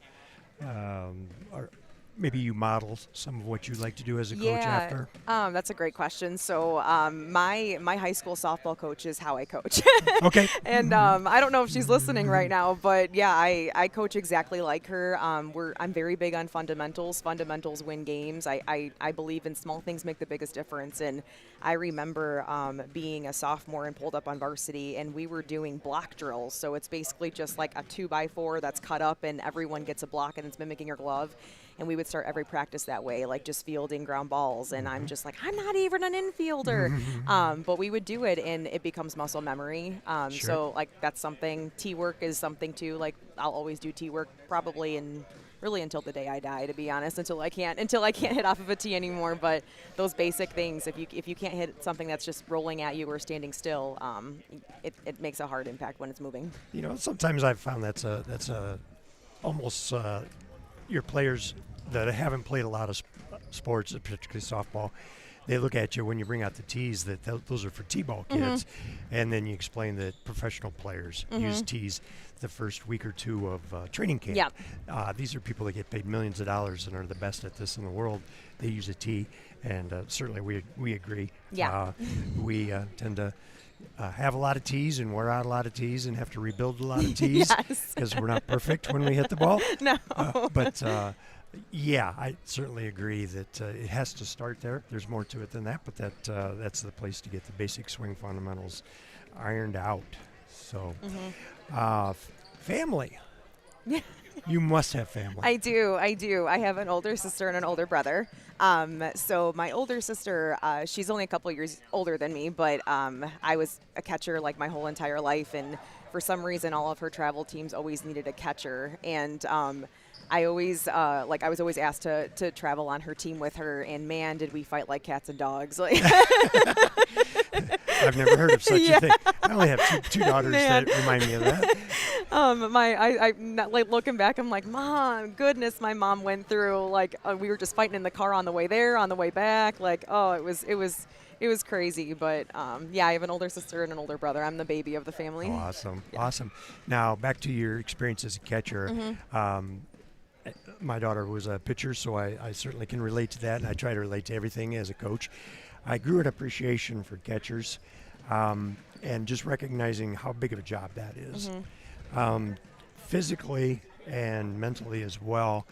Speaker 2: maybe you model some of what you like to do as a coach after?
Speaker 3: That's a great question. So my high school softball coach is how I coach.
Speaker 2: Okay.
Speaker 3: And I don't know if she's listening right now, but yeah, I coach exactly like her. I'm very big on fundamentals. Fundamentals win games. I believe in small things make the biggest difference. And I remember being a sophomore and pulled up on varsity, and we were doing block drills. So it's basically just like a 2x4 that's cut up, and everyone gets a block, and it's mimicking your glove. And we would start every practice that way, like just fielding ground balls. And I'm just like, I'm not even an infielder. But we would do it, and it becomes muscle memory.
Speaker 2: Sure.
Speaker 3: So, like, that's something. Tee work is something, too. Like, I'll always do tee work probably really until the day I die, to be honest, until I can't hit off of a tee anymore. But those basic things, if you can't hit something that's just rolling at you or standing still, it makes a hard impact when it's moving.
Speaker 2: Sometimes I've found that's almost your players that haven't played a lot of sports, particularly softball, they look at you when you bring out the tees that those are for t-ball kids, and then you explain that professional players use tees the first week or two of training camp.
Speaker 3: Yeah.
Speaker 2: These are people that get paid millions of dollars and are the best at this in the world. They use a tee, and certainly we agree.
Speaker 3: Yeah.
Speaker 2: We tend to have a lot of tees and wear out a lot of tees and have to rebuild a lot of tees because we're not perfect when we hit the ball.
Speaker 3: No.
Speaker 2: But I certainly agree that it has to start there. There's more to it than that, but that's the place to get the basic swing fundamentals ironed out. So, family. You must have family.
Speaker 3: I do. I have an older sister and an older brother. So my older sister, she's only a couple years older than me, but I was a catcher like my whole entire life, and for some reason, all of her travel teams always needed a catcher, and I always I was always asked to travel on her team with her, and man, did we fight like cats and dogs! Like
Speaker 2: I've never heard of such a thing. I only have two daughters that remind me of that.
Speaker 3: Like looking back, I'm like, Mom, goodness, my mom went through we were just fighting in the car on the way there, on the way back. Like, oh, it was crazy. But I have an older sister and an older brother. I'm the baby of the family.
Speaker 2: Awesome, awesome. Now back to your experience as a catcher. My daughter was a pitcher, so I certainly can relate to that, and I try to relate to everything as a coach. I grew an appreciation for catchers, and just recognizing how big of a job that is. Physically and mentally as well.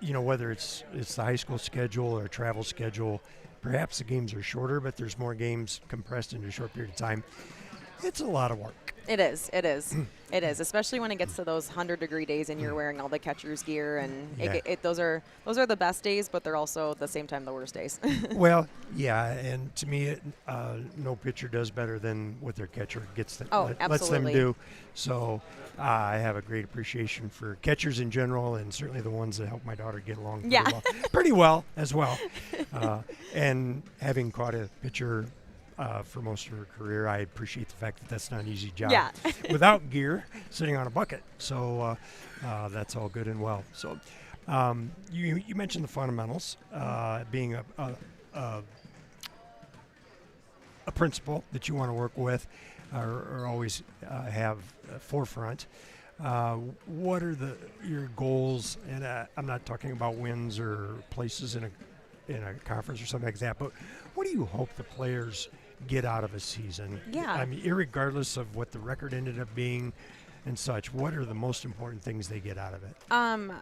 Speaker 2: Whether it's the high school schedule or travel schedule, perhaps the games are shorter, but there's more games compressed into a short period of time. It's a lot of work.
Speaker 3: It is. It is. It is, especially when it gets to those 100-degree days and you're wearing all the catcher's gear, and those are the best days, but they're also at the same time the worst days.
Speaker 2: Well, yeah, and to me, no pitcher does better than what their catcher lets them
Speaker 3: absolutely.
Speaker 2: do. So I have a great appreciation for catchers in general, and certainly the ones that help my daughter get along pretty well as well. And having caught a pitcher for most of her career, I appreciate the fact that that's not an easy job without gear, sitting on a bucket. So that's all good and well. So you mentioned the fundamentals, being a principle that you want to work with, or always have forefront. What are your goals? And I'm not talking about wins or places in a conference or something like that, but what do you hope the players get out of a season?
Speaker 3: Yeah.
Speaker 2: I mean, irregardless of what the record ended up being and such, what are the most important things they get out of it?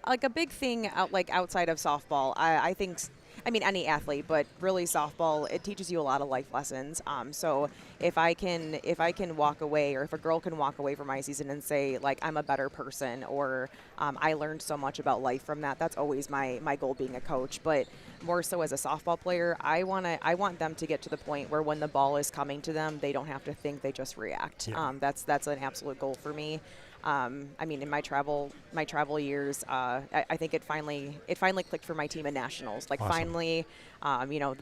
Speaker 3: Like a big thing outside of softball, I think. I mean, any athlete, but really softball, it teaches you a lot of life lessons. So if I can walk away, or if a girl can walk away from my season and say, like, I'm a better person, or I learned so much about life from that, that's always my goal being a coach. But more so as a softball player, I want them to get to the point where when the ball is coming to them, they don't have to think, they just react.
Speaker 2: Yeah.
Speaker 3: That's an absolute goal for me. I mean, in my travel years, I think it finally clicked for my team in nationals. Like,
Speaker 2: awesome.
Speaker 3: finally, the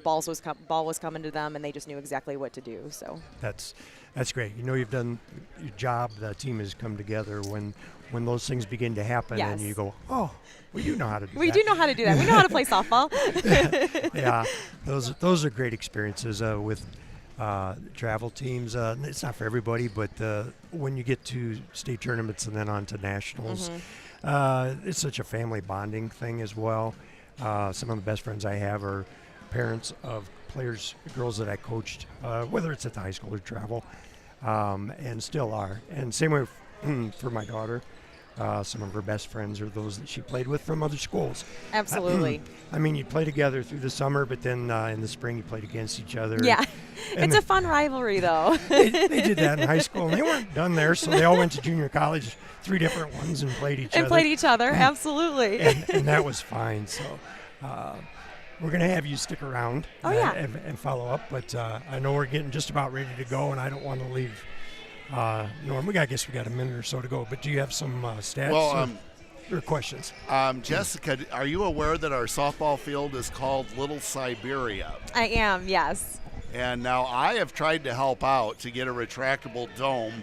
Speaker 3: ball was coming to them, and they just knew exactly what to do. So
Speaker 2: That's great. You've done your job. The team has come together when those things begin to happen, and you go, oh, we do know how to do that.
Speaker 3: We do know how to do that. We know how to play softball.
Speaker 2: Yeah, those are great experiences with travel teams. It's not for everybody, but when you get to state tournaments and then on to nationals, it's such a family bonding thing as well. Some of the best friends I have are parents of players, girls that I coached, whether it's at the high school or travel, and still are. And same way for my daughter. Some of her best friends are those that she played with from other schools.
Speaker 3: Absolutely.
Speaker 2: I mean, you play together through the summer, but then in the spring you played against each other.
Speaker 3: Yeah.
Speaker 2: And
Speaker 3: It's a fun rivalry, though.
Speaker 2: they did that in high school, and they weren't done there, so they all went to junior college, 3 different ones, and played each other.
Speaker 3: Absolutely.
Speaker 2: And that was fine. So we're going to have you stick around and follow up, but I know we're getting just about ready to go, and I don't want to leave Norm. I guess we got a minute or so to go, but do you have some stats or questions?
Speaker 1: Jessica, are you aware that our softball field is called Little Siberia?
Speaker 3: I am, yes.
Speaker 1: And now I have tried to help out to get a retractable dome,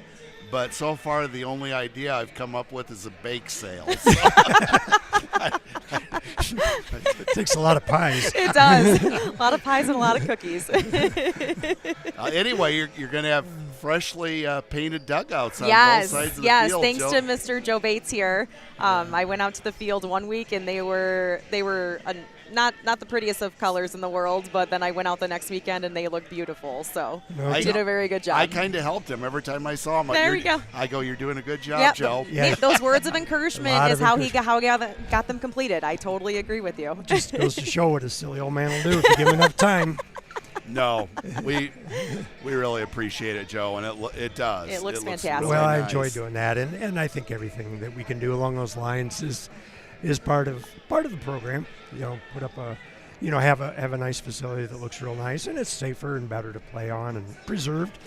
Speaker 1: but so far the only idea I've come up with is a bake sale. So
Speaker 2: It takes a lot of pies.
Speaker 3: It does. A lot of pies and a lot of cookies.
Speaker 1: Anyway, you're going to have freshly painted dugouts on both sides of the field.
Speaker 3: Yes, thanks
Speaker 1: Joe.
Speaker 3: to Mr. Joe Bates here. I went out to the field one week, and they were not the prettiest of colors in the world, but then I went out the next weekend, and they looked beautiful. So
Speaker 2: I
Speaker 3: did a very good job.
Speaker 1: I kind of helped him every time I saw him.
Speaker 3: There we go.
Speaker 1: I go, you're doing a good job,
Speaker 3: Yep.
Speaker 1: Joe.
Speaker 2: Yeah.
Speaker 3: Those words of encouragement is how he
Speaker 2: encouragement.
Speaker 3: got them completed. I totally agree with you.
Speaker 2: Just goes to show what a silly old man will do if you give him enough time.
Speaker 1: No, we really appreciate it, Joe, and it does.
Speaker 3: It looks fantastic.
Speaker 1: really
Speaker 2: Well, I
Speaker 1: nice.
Speaker 2: enjoy doing that, and I think everything that we can do along those lines is part of the program. Put up have a nice facility that looks real nice, and it's safer and better to play on and preserved.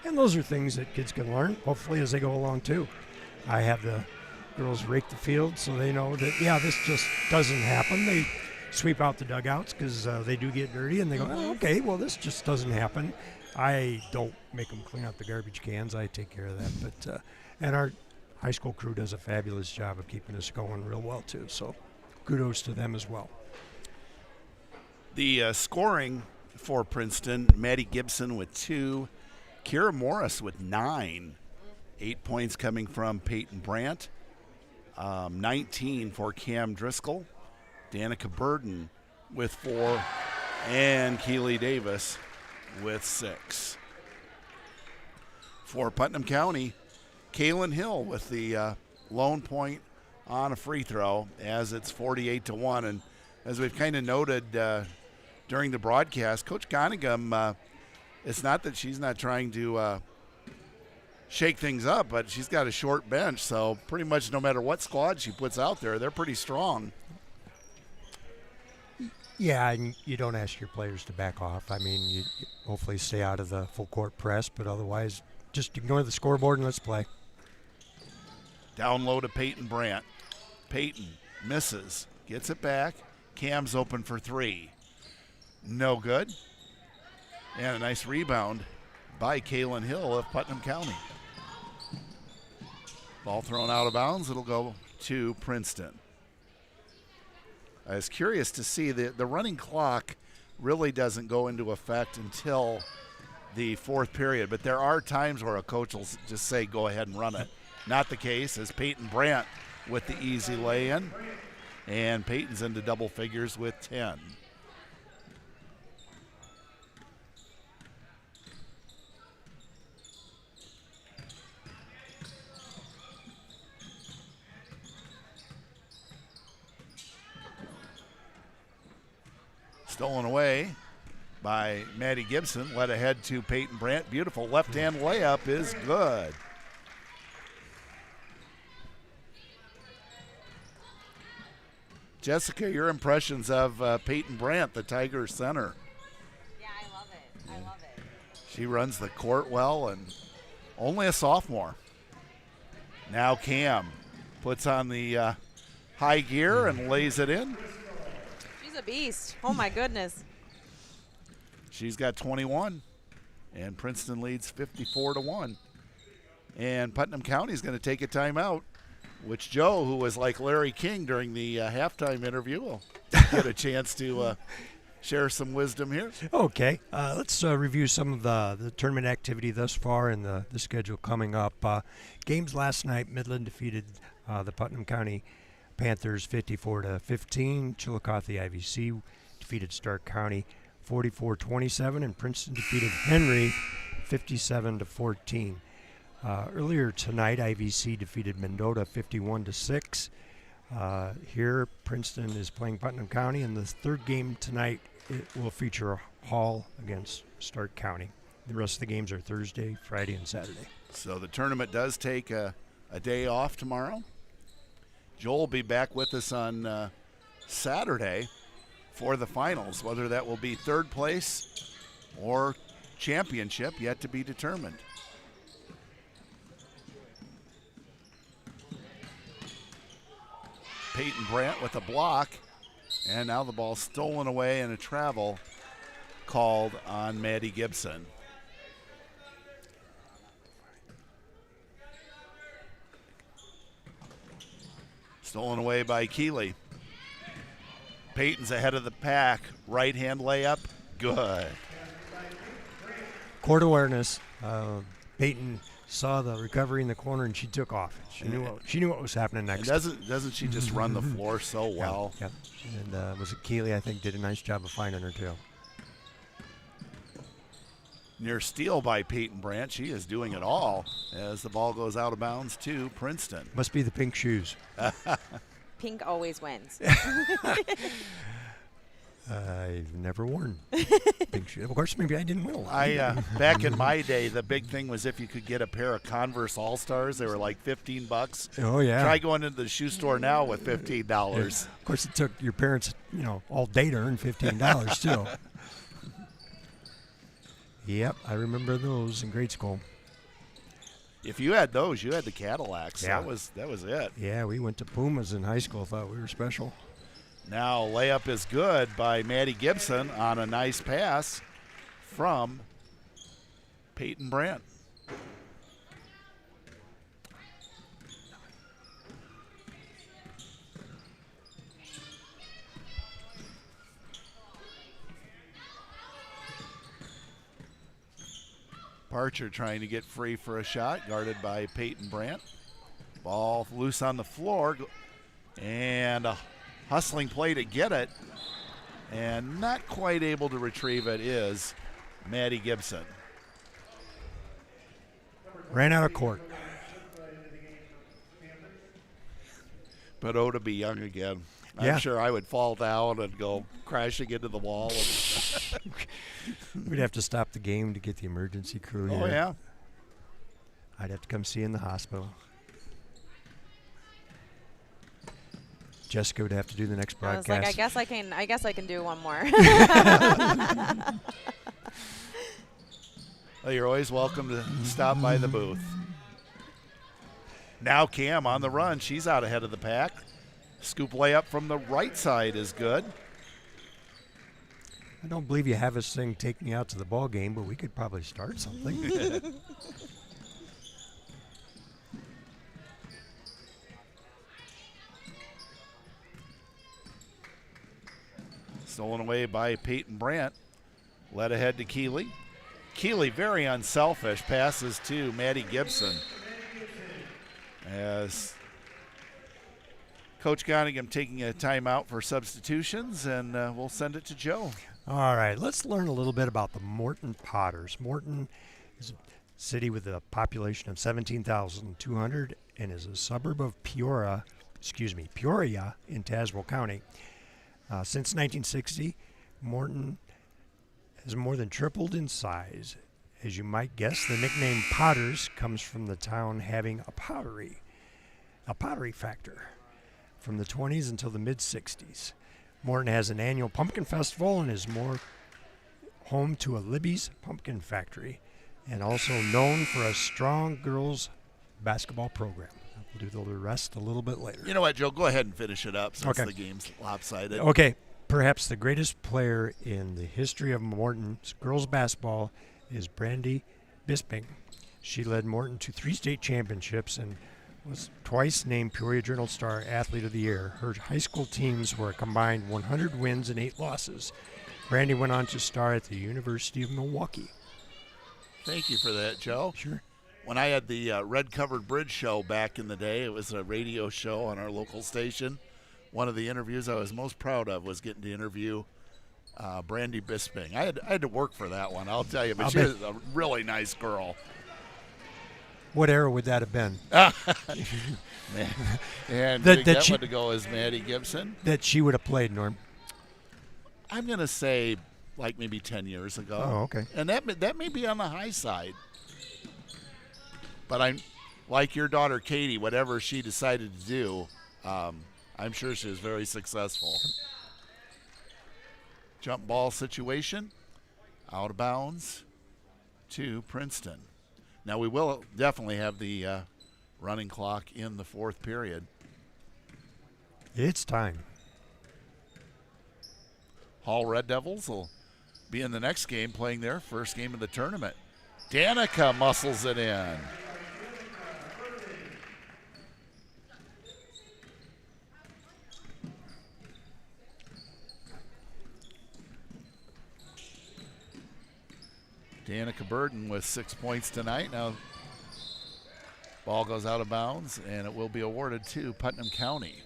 Speaker 2: And those are things that kids can learn, hopefully, as they go along too. I have the girls rake the field so they know that this just doesn't happen. They sweep out the dugouts because they do get dirty, and they go, oh, okay, well, this just doesn't happen. I don't make them clean out the garbage cans. I take care of that. But and our high school crew does a fabulous job of keeping us going real well too. So kudos to them as well.
Speaker 1: The scoring for Princeton: Maddie Gibson with 2, Kira Morris with 9, 8 points coming from Peyton Brandt, 19 for Cam Driscoll, Danica Burden with 4, and Keely Davis with 6. For Putnam County, Kaylin Hill with the lone point on a free throw, as it's 48-1. And as we've kind of noted during the broadcast, Coach Conningham, it's not that she's not trying to shake things up, but she's got a short bench, so pretty much no matter what squad she puts out there, they're pretty strong.
Speaker 2: Yeah, and you don't ask your players to back off. I mean, you hopefully stay out of the full court press, but otherwise just ignore the scoreboard and let's play.
Speaker 1: Down low to Peyton Brandt. Peyton misses, gets it back. Cam's open for three. No good. And a nice rebound by Kaylin Hill of Putnam County. Ball thrown out of bounds. It'll go to Princeton. I was curious to see the running clock really doesn't go into effect until the fourth period, but there are times where a coach will just say, go ahead and run it. Not the case, as Peyton Brandt with the easy lay-in, and Peyton's into double figures with 10. Stolen away by Maddie Gibson, led ahead to Peyton Brandt. Beautiful left-hand layup is good. Jessica, your impressions of Peyton Brandt, the Tiger center.
Speaker 3: Yeah, I love it. I love it.
Speaker 1: She runs the court well and only a sophomore. Now Cam puts on the high gear and lays it in.
Speaker 3: She's a beast. Oh, my goodness.
Speaker 1: She's got 21, and Princeton leads 54-1. And Putnam County is going to take a timeout, which Joe, who was like Larry King during the halftime interview, will get a chance to share some wisdom here.
Speaker 2: Okay, let's review some of the tournament activity thus far and the schedule coming up. Games last night, Midland defeated the Putnam County Panthers 54-15. Chillicothe IVC defeated Stark County 44-27, and Princeton defeated Henry 57-14. Earlier tonight, IVC defeated Mendota 51-6. Here, Princeton is playing Putnam County, and the third game tonight it will feature Hall against Stark County. The rest of the games are Thursday, Friday, and Saturday.
Speaker 1: So the tournament does take a day off tomorrow. Joel will be back with us on Saturday for the finals. Whether that will be third place or championship, yet to be determined. Peyton Brandt with a block, and now the ball stolen away and a travel called on Maddie Gibson. Stolen away by Keeley. Peyton's ahead of the pack. Right-hand layup, good.
Speaker 2: Court awareness. Peyton saw the recovery in the corner and she took off. She knew what was happening next.
Speaker 1: And doesn't she just run the floor so well?
Speaker 2: Yeah. And was it Keeley? I think did a nice job of finding her too.
Speaker 1: Near steal by Peyton Brandt. She is doing it all as the ball goes out of bounds to Princeton.
Speaker 2: Must be the pink shoes.
Speaker 3: Pink always wins.
Speaker 2: I've never worn pink shoes. Of course, maybe I didn't win.
Speaker 1: Back in my day, the big thing was if you could get a pair of Converse All-Stars, they were like $15.
Speaker 2: Oh yeah.
Speaker 1: Try going into the shoe store now with $15.
Speaker 2: Yeah. Of course, it took your parents, all day to earn $15 too. Yep, I remember those in grade school.
Speaker 1: If you had those, you had the Cadillacs.
Speaker 2: Yeah.
Speaker 1: That was it.
Speaker 2: Yeah, we went to Pumas in high school. Thought we were special.
Speaker 1: Now layup is good by Maddie Gibson on a nice pass from Peyton Brandt. Parcher trying to get free for a shot, guarded by Peyton Brandt. Ball loose on the floor, and a hustling play to get it, and not quite able to retrieve it is Maddie Gibson.
Speaker 2: Ran out of court.
Speaker 1: But oh, to be young again.
Speaker 2: Yeah.
Speaker 1: I'm sure I would fall down and go crashing into the wall.
Speaker 2: We'd have to stop the game to get the emergency crew
Speaker 1: Oh,
Speaker 2: here.
Speaker 1: yeah.
Speaker 2: I'd have to come see you in the hospital. Jessica would have to do the next
Speaker 5: I was
Speaker 2: broadcast.
Speaker 5: like, I guess I can do one more.
Speaker 1: Well, you're always welcome to stop by the booth. Now Cam on the run. She's out ahead of the pack. Scoop layup from the right side is good.
Speaker 2: I don't believe you have this thing take me out to the ball game, but we could probably start something.
Speaker 1: Stolen away by Peyton Brandt. Led ahead to Keeley. Keeley, very unselfish, passes to Maddie Gibson. As Coach Gonigham taking a timeout for substitutions, and we'll send it to Joe.
Speaker 2: All right, let's learn a little bit about the Morton Potters. Morton is a city with a population of 17,200 and is a suburb of Peoria in Tazewell County. Since 1960, Morton has more than tripled in size. As you might guess, the nickname Potters comes from the town having a pottery factor from the 20s until the mid-60s. Morton has an annual pumpkin festival and is more home to a Libby's pumpkin factory and also known for a strong girls basketball program. We'll do the rest a little bit later.
Speaker 1: You know what, Joe? Go ahead and finish it up since
Speaker 2: Okay.
Speaker 1: the game's lopsided.
Speaker 2: Okay, perhaps the greatest player in the history of Morton's girls basketball is Brandy Bisping. She led Morton to 3 state championships and was twice named Peoria Journal Star Athlete of the Year. Her high school teams were a combined 100 wins and 8 losses. Brandy went on to star at the University of Milwaukee.
Speaker 1: Thank you for that, Joe.
Speaker 2: Sure.
Speaker 1: When I had the Red Covered Bridge show back in the day, it was a radio show on our local station. One of the interviews I was most proud of was getting to interview Brandy Bisping. I had to work for that one, I'll tell you, but she was a really nice girl.
Speaker 2: What era would that have been?
Speaker 1: And
Speaker 2: That
Speaker 1: that
Speaker 2: she-
Speaker 1: one to go as Maddie Gibson.
Speaker 2: That she would have played, Norm.
Speaker 1: I'm going to say like maybe 10 years ago.
Speaker 2: Oh, okay.
Speaker 1: And that may be on the high side. But I'm like your daughter, Katie, whatever she decided to do, I'm sure she was very successful. Jump ball situation, out of bounds to Princeton. Now we will definitely have the running clock in the 4th period.
Speaker 2: It's time.
Speaker 1: Hall Red Devils will be in the next game playing their first game of the tournament. Danica muscles it in. Danica Burden with 6 points tonight. Now, ball goes out of bounds, and it will be awarded to Putnam County.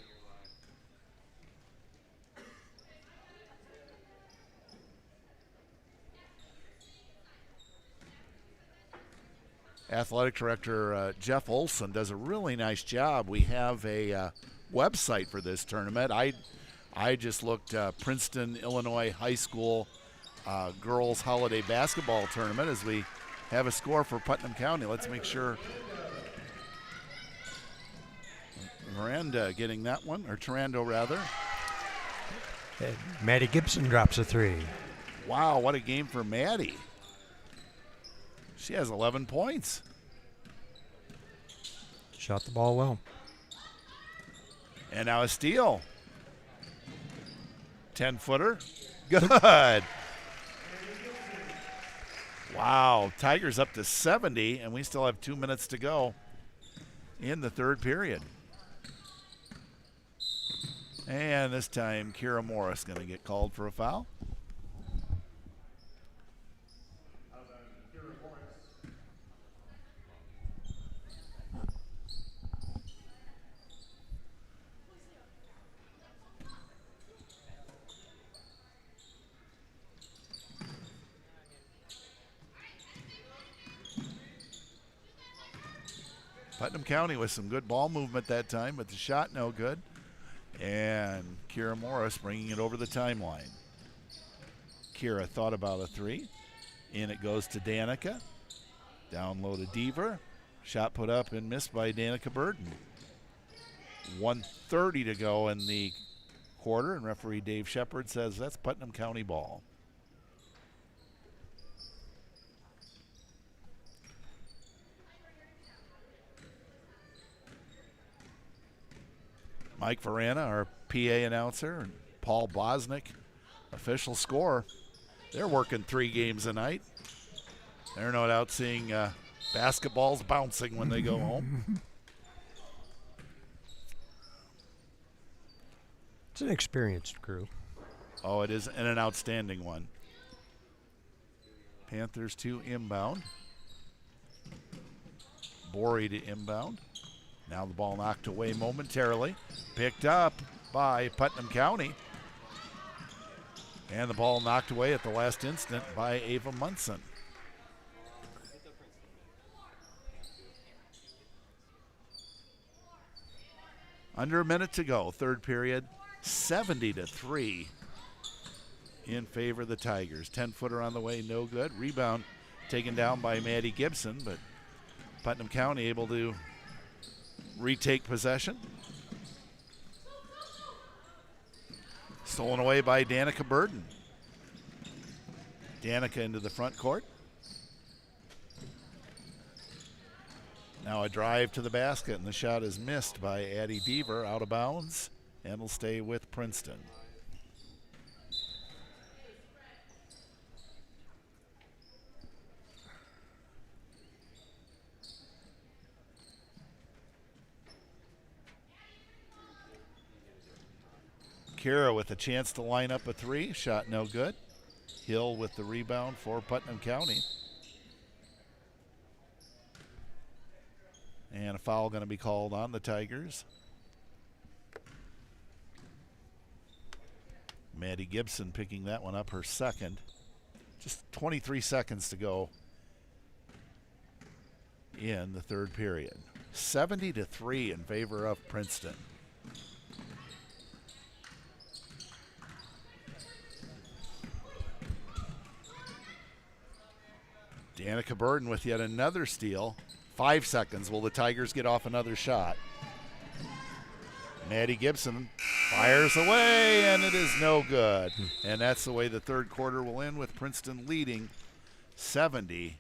Speaker 1: Athletic Director Jeff Olson does a really nice job. We have a website for this tournament. I just looked Princeton, Illinois High School girls holiday basketball tournament as we have a score for Putnam County. Let's make sure Miranda getting that one, or Tarando rather.
Speaker 2: And Maddie Gibson drops a 3.
Speaker 1: Wow, what a game for Maddie. She has 11 points.
Speaker 2: Shot the ball well.
Speaker 1: And now a steal. 10-footer. Good. Wow, Tigers up to 70, and we still have 2 minutes to go in the 3rd period. And this time, Kira Morris going to get called for a foul. Putnam County with some good ball movement that time, but the shot no good. And Kira Morris bringing it over the timeline. Kira thought about a 3. In it goes to Danica. Down low to Deaver. Shot put up and missed by Danica Burden. 1:30 to go in the quarter, and referee Dave Shepard says that's Putnam County ball. Mike Varana, our PA announcer, and Paul Bosnick, official scorer. They're working 3 games a night. They're no doubt seeing basketballs bouncing when they go home.
Speaker 2: It's an experienced crew.
Speaker 1: Oh, it is, and an outstanding one. Panthers to inbound. Borey to inbound. Now the ball knocked away momentarily. Picked up by Putnam County. And the ball knocked away at the last instant by Ava Munson. Under a minute to go, third period, 70-3 in favor of the Tigers. 10-footer on the way, no good. Rebound taken down by Maddie Gibson, but Putnam County able to retake possession. Stolen away by Danica Burden. Danica into the front court. Now a drive to the basket, and the shot is missed by Addie Deaver, out of bounds, and will stay with Princeton. Kira with a chance to line up a 3, shot no good. Hill with the rebound for Putnam County. And a foul going to be called on the Tigers. Maddie Gibson picking that one up, her second. Just 23 seconds to go in the third period. 70-3 in favor of Princeton. Danica Burden with yet another steal. 5 seconds. Will the Tigers get off another shot? Maddie Gibson fires away, and it is no good. And that's the way the third quarter will end, with Princeton leading 70-3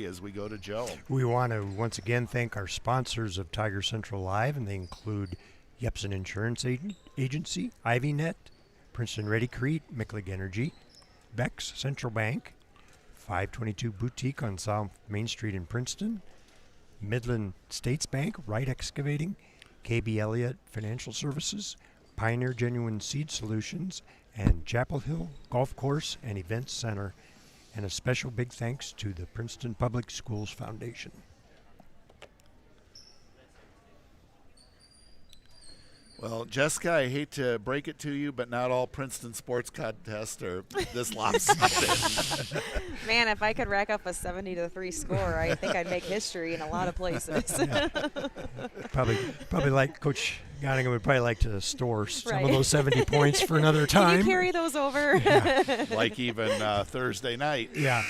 Speaker 1: as we go to Joe.
Speaker 2: We want to once again thank our sponsors of Tiger Central Live, and they include Yepsen Insurance Agency, IvyNet, Princeton Ready Crete, Micklig Energy, Bex Central Bank, 522 Boutique on South Main Street in Princeton, Midland States Bank, Wright Excavating, KB Elliott Financial Services, Pioneer Genuine Seed Solutions, and Chapel Hill Golf Course and Events Center. And a special big thanks to the Princeton Public Schools Foundation.
Speaker 1: Well, Jessica, I hate to break it to you, but not all Princeton sports contests are this lopsided.
Speaker 3: Man, if I could rack up a 70-3 score, I think I'd make history in a lot of places.
Speaker 2: Probably like Coach Gonigan would probably like to store some of
Speaker 3: Right.
Speaker 2: those 70 points for another time.
Speaker 3: Can you carry those over?
Speaker 2: Yeah.
Speaker 1: Like even Thursday night.
Speaker 2: Yeah.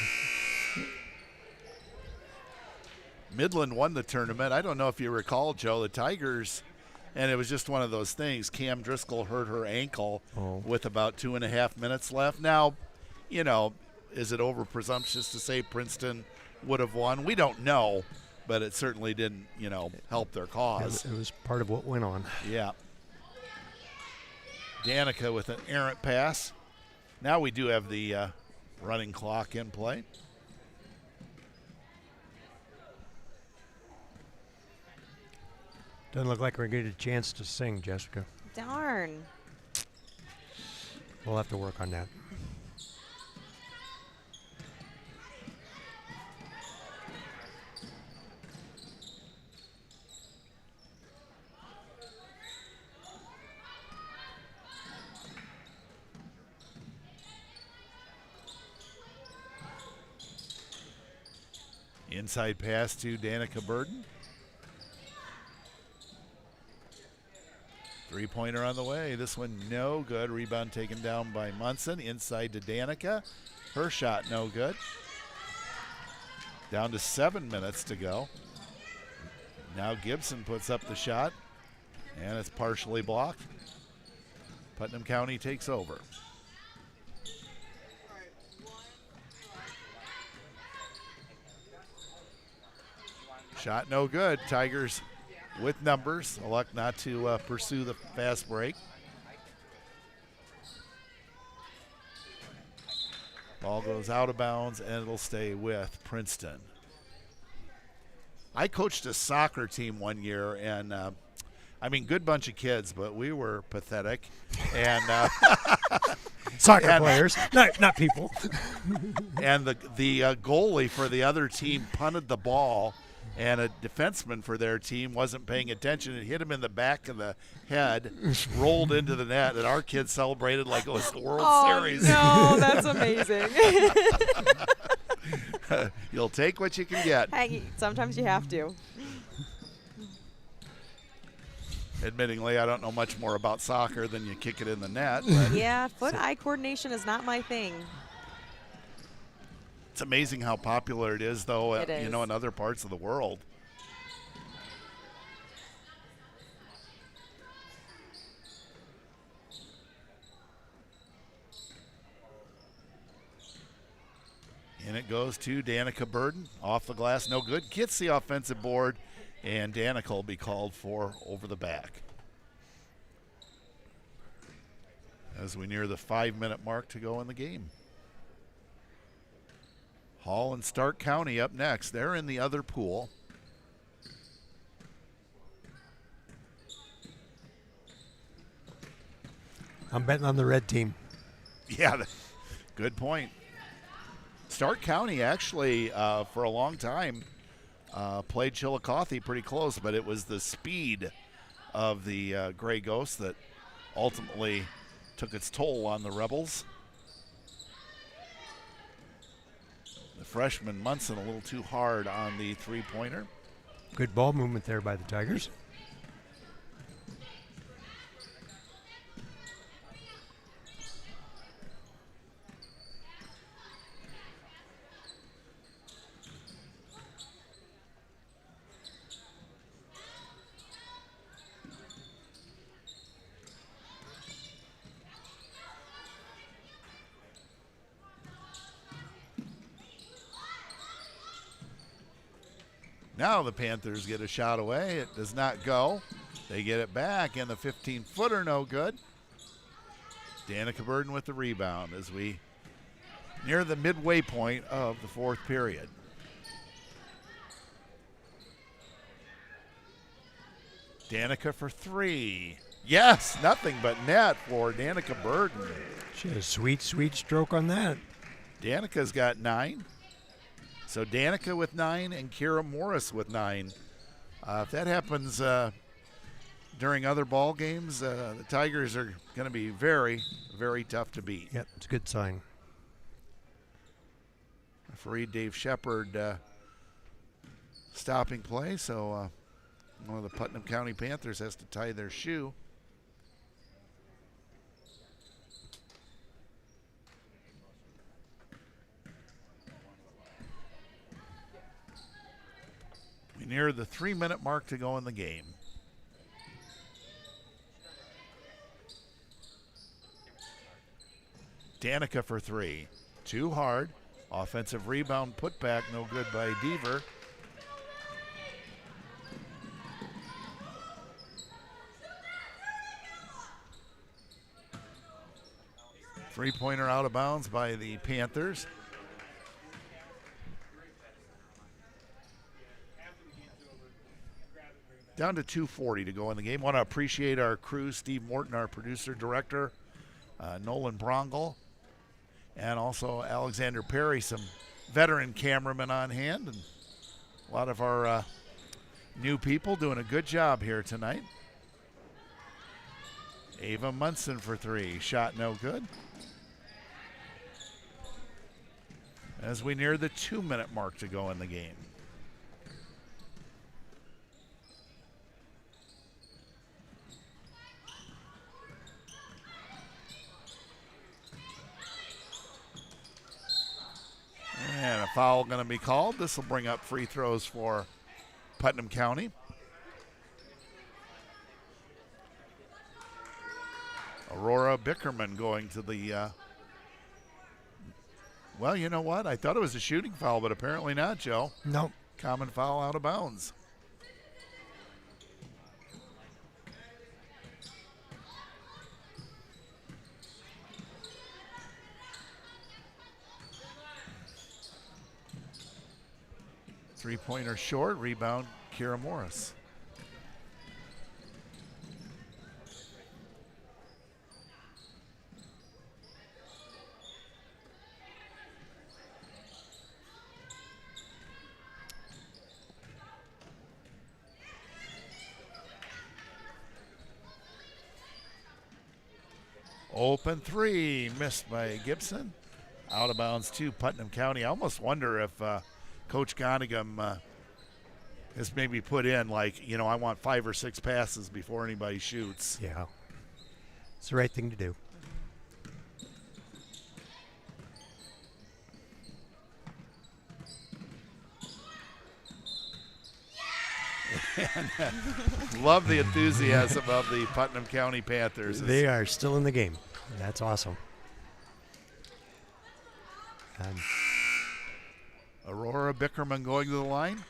Speaker 1: Midland won the tournament. I don't know if you recall, Joe, the Tigers, and it was just one of those things. Cam Driscoll hurt her ankle with about 2.5 minutes left. Now, you know, is it over presumptuous to say Princeton would have won? We don't know, but it certainly didn't, you know, help their cause.
Speaker 2: It was part of what went on.
Speaker 1: Yeah. Danica with an errant pass. Now we do have the running clock in play.
Speaker 2: Doesn't look like we're going to get a chance to sing, Jessica.
Speaker 3: Darn.
Speaker 2: We'll have to work on that.
Speaker 1: Inside pass to Danica Burden. Three-pointer on the way. This one no good. Rebound taken down by Munson. Inside to Danica. Her shot no good. Down to 7 minutes to go. Now Gibson puts up the shot, and it's partially blocked. Putnam County takes over. Shot no good. Tigers with numbers. Elect not to pursue the fast break. Ball goes out of bounds, and it'll stay with Princeton. I coached a soccer team one year, and I mean, good bunch of kids, but we were pathetic. And
Speaker 2: Soccer players, not people.
Speaker 1: and the goalie for the other team punted the ball, and a defenseman for their team wasn't paying attention and hit him in the back of the head, rolled into the net, and our kids celebrated like it was the World Series.
Speaker 3: No, that's amazing.
Speaker 1: You'll take what you can get.
Speaker 3: Hey, sometimes you have to.
Speaker 1: Admittingly, I don't know much more about soccer than you kick it in the net. But
Speaker 3: Yeah, foot-eye coordination is not my thing.
Speaker 1: it's amazing how popular it is, though,
Speaker 3: It is.
Speaker 1: in other parts of the world. And it goes to Danica Burden. Off the glass, no good. Gets the offensive board, and Danica will be called for over the back. As we near the 5-minute mark to go in the game. Hall and Stark County up next. They're in the other pool.
Speaker 2: I'm betting on the red team.
Speaker 1: Yeah, good point. Stark County actually, for a long time, played Chillicothe pretty close, but it was the speed of the Gray Ghost that ultimately took its toll on the Rebels. The freshman Munson a little too hard on the three-pointer.
Speaker 2: Good ball movement there by the Tigers.
Speaker 1: Now the Panthers get a shot away. It does not go. They get it back, and the 15-footer no good. Danica Burden with the rebound as we near the midway point of the fourth period. Danica for three. Yes, nothing but net for Danica Burden.
Speaker 2: She had a sweet, sweet stroke on that.
Speaker 1: Danica's got 9. So Danica with 9 and Kira Morris with 9. If that happens during other ball games, the Tigers are going to be very, very tough to beat.
Speaker 2: Yep, it's a good sign.
Speaker 1: Referee Dave Shepard stopping play, so one of the Putnam County Panthers has to tie their shoe. We near the 3-minute mark to go in the game. Danica for 3. Too hard. Offensive rebound put back, no good by Deaver. Three-pointer out of bounds by the Panthers. Down to 2:40 to go in the game. Want to appreciate our crew, Steve Morton, our producer, director, Nolan Brongle, and also Alexander Perry, some veteran cameramen on hand, and a lot of our new people doing a good job here tonight. Ava Munson for 3. Shot no good. As we near the 2-minute mark to go in the game. And a foul going to be called. This will bring up free throws for Putnam County. Aurora Bickerman going to the, well, you know what? I thought it was a shooting foul, but apparently not, Joe.
Speaker 2: Nope.
Speaker 1: Common foul out of bounds. Three-pointer short, rebound, Kira Morris. Open three, missed by Gibson. Out of bounds to Putnam County. I almost wonder if Coach Gonigam has maybe put in, like, you know, I want 5 or 6 passes before anybody shoots.
Speaker 2: Yeah. It's the right thing to do.
Speaker 1: Love the enthusiasm of the Putnam County Panthers.
Speaker 2: They are still in the game. That's awesome. And
Speaker 1: Aurora Bickerman going to the line.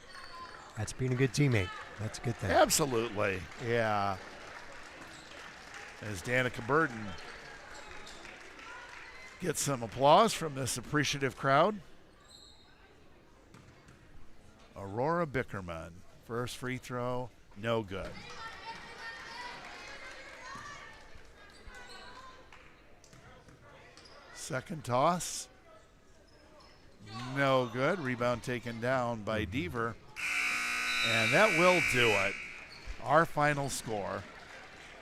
Speaker 2: that's being a good teammate. That's a good thing.
Speaker 1: Absolutely, yeah. As Danica Burden gets some applause from this appreciative crowd. Aurora Bickerman, first free throw, no good. Second toss, no good. Rebound taken down by Deaver. And that will do it. Our final score,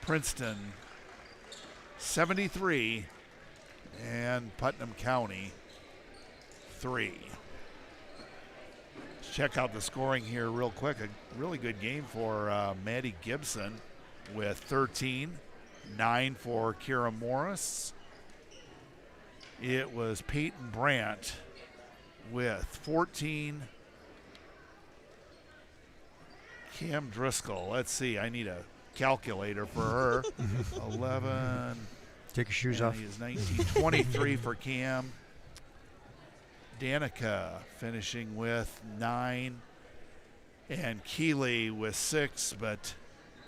Speaker 1: Princeton 73 and Putnam County 3. Let's check out the scoring here real quick. A really good game for Maddie Gibson with 13, 9 for Kira Morris. It was Peyton Brandt with 14. Cam Driscoll, let's see, I need a calculator for her. 11.
Speaker 2: Take your shoes off.
Speaker 1: He is 19, 23 for Cam. Danica finishing with 9. And Keeley with 6, but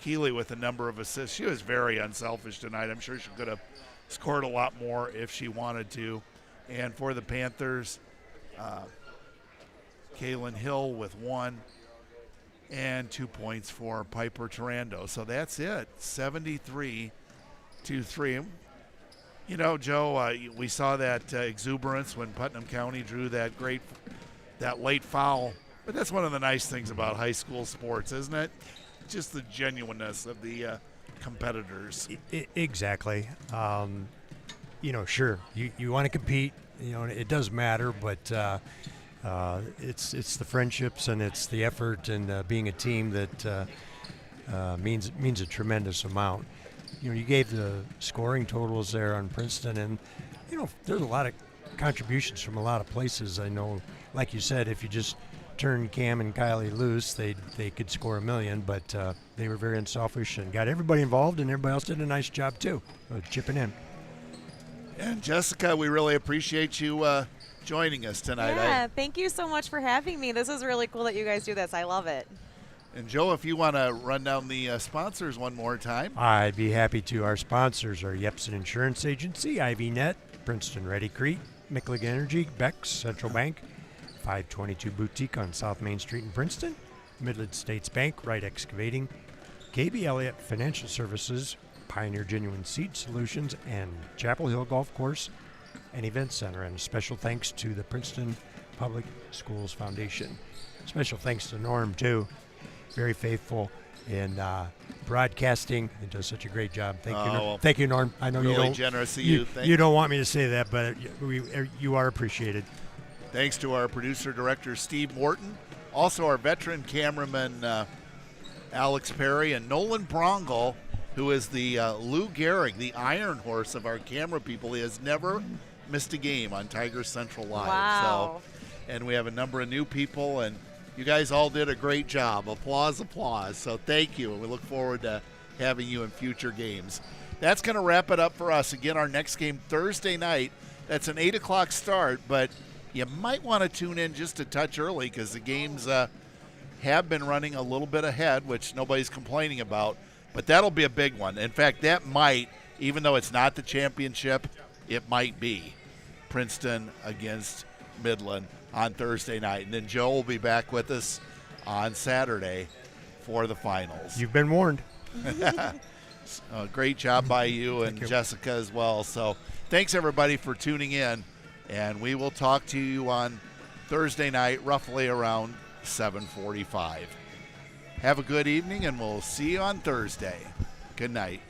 Speaker 1: Keeley with a number of assists. She was very unselfish tonight. I'm sure she could have scored a lot more if she wanted to. And for the Panthers, Kaylin Hill with 1. And 2 points for Piper Tarando. So that's it, 73-3. You know, Joe, we saw that exuberance when Putnam County drew that late foul. But that's one of the nice things about high school sports, isn't it? Just the genuineness of the competitors.
Speaker 2: Exactly. You know, sure, you want to compete. You know, it does matter, but it's the friendships and it's the effort and being a team that means a tremendous amount. You know, you gave the scoring totals there on Princeton, and you know there's a lot of contributions from a lot of places. I know, like you said, if you just turn Cam and Kylie loose, they could score a million, but they were very unselfish and got everybody involved, and everybody else did a nice job too, chipping in.
Speaker 1: And Jessica, we really appreciate you joining us tonight.
Speaker 5: Yeah, thank you so much for having me. This is really cool that you guys do this. I love it.
Speaker 1: And Joe, if you want to run down the sponsors one more time.
Speaker 2: I'd be happy to. Our sponsors are Yepsen Insurance Agency, Ivy Net, Princeton Ready Crete, Micklig Energy, Bex, Central Bank, 522 Boutique on South Main Street in Princeton, Midland States Bank, Wright Excavating, KB Elliott Financial Services, Pioneer Genuine Seed Solutions, and Chapel Hill Golf Course and Event Center. And special thanks to the Princeton Public Schools Foundation. Special thanks to Norm, too. Very faithful in broadcasting and does such a great job. Thank you, Norm.
Speaker 1: Well,
Speaker 2: thank you, Norm. I know
Speaker 1: really
Speaker 2: you don't.
Speaker 1: Generous of you.
Speaker 2: You don't want me to say that, but you are appreciated.
Speaker 1: Thanks to our producer director Steve Morton, also our veteran cameraman Alex Perry, and Nolan Brongle, who is the Lou Gehrig, the iron horse of our camera people. He has never missed a game on Tiger Central Live.
Speaker 5: Wow.
Speaker 1: So, and we have a number of new people, and you guys all did a great job. Applause, applause. So thank you, and we look forward to having you in future games. that's going to wrap it up for us. Again, our next game Thursday night. That's an 8 o'clock start, but you might want to tune in just a touch early because the games have been running a little bit ahead, which nobody's complaining about. But that'll be a big one. In fact, that might, even though it's not the championship, it might be Princeton against Midland on Thursday night. And then Joe will be back with us on Saturday for the finals.
Speaker 2: You've been warned.
Speaker 1: Great job by you and Jessica as well. So thanks, everybody, for tuning in. And we will talk to you on Thursday night, roughly around 7:45. Have a good evening, and we'll see you on Thursday. Good night.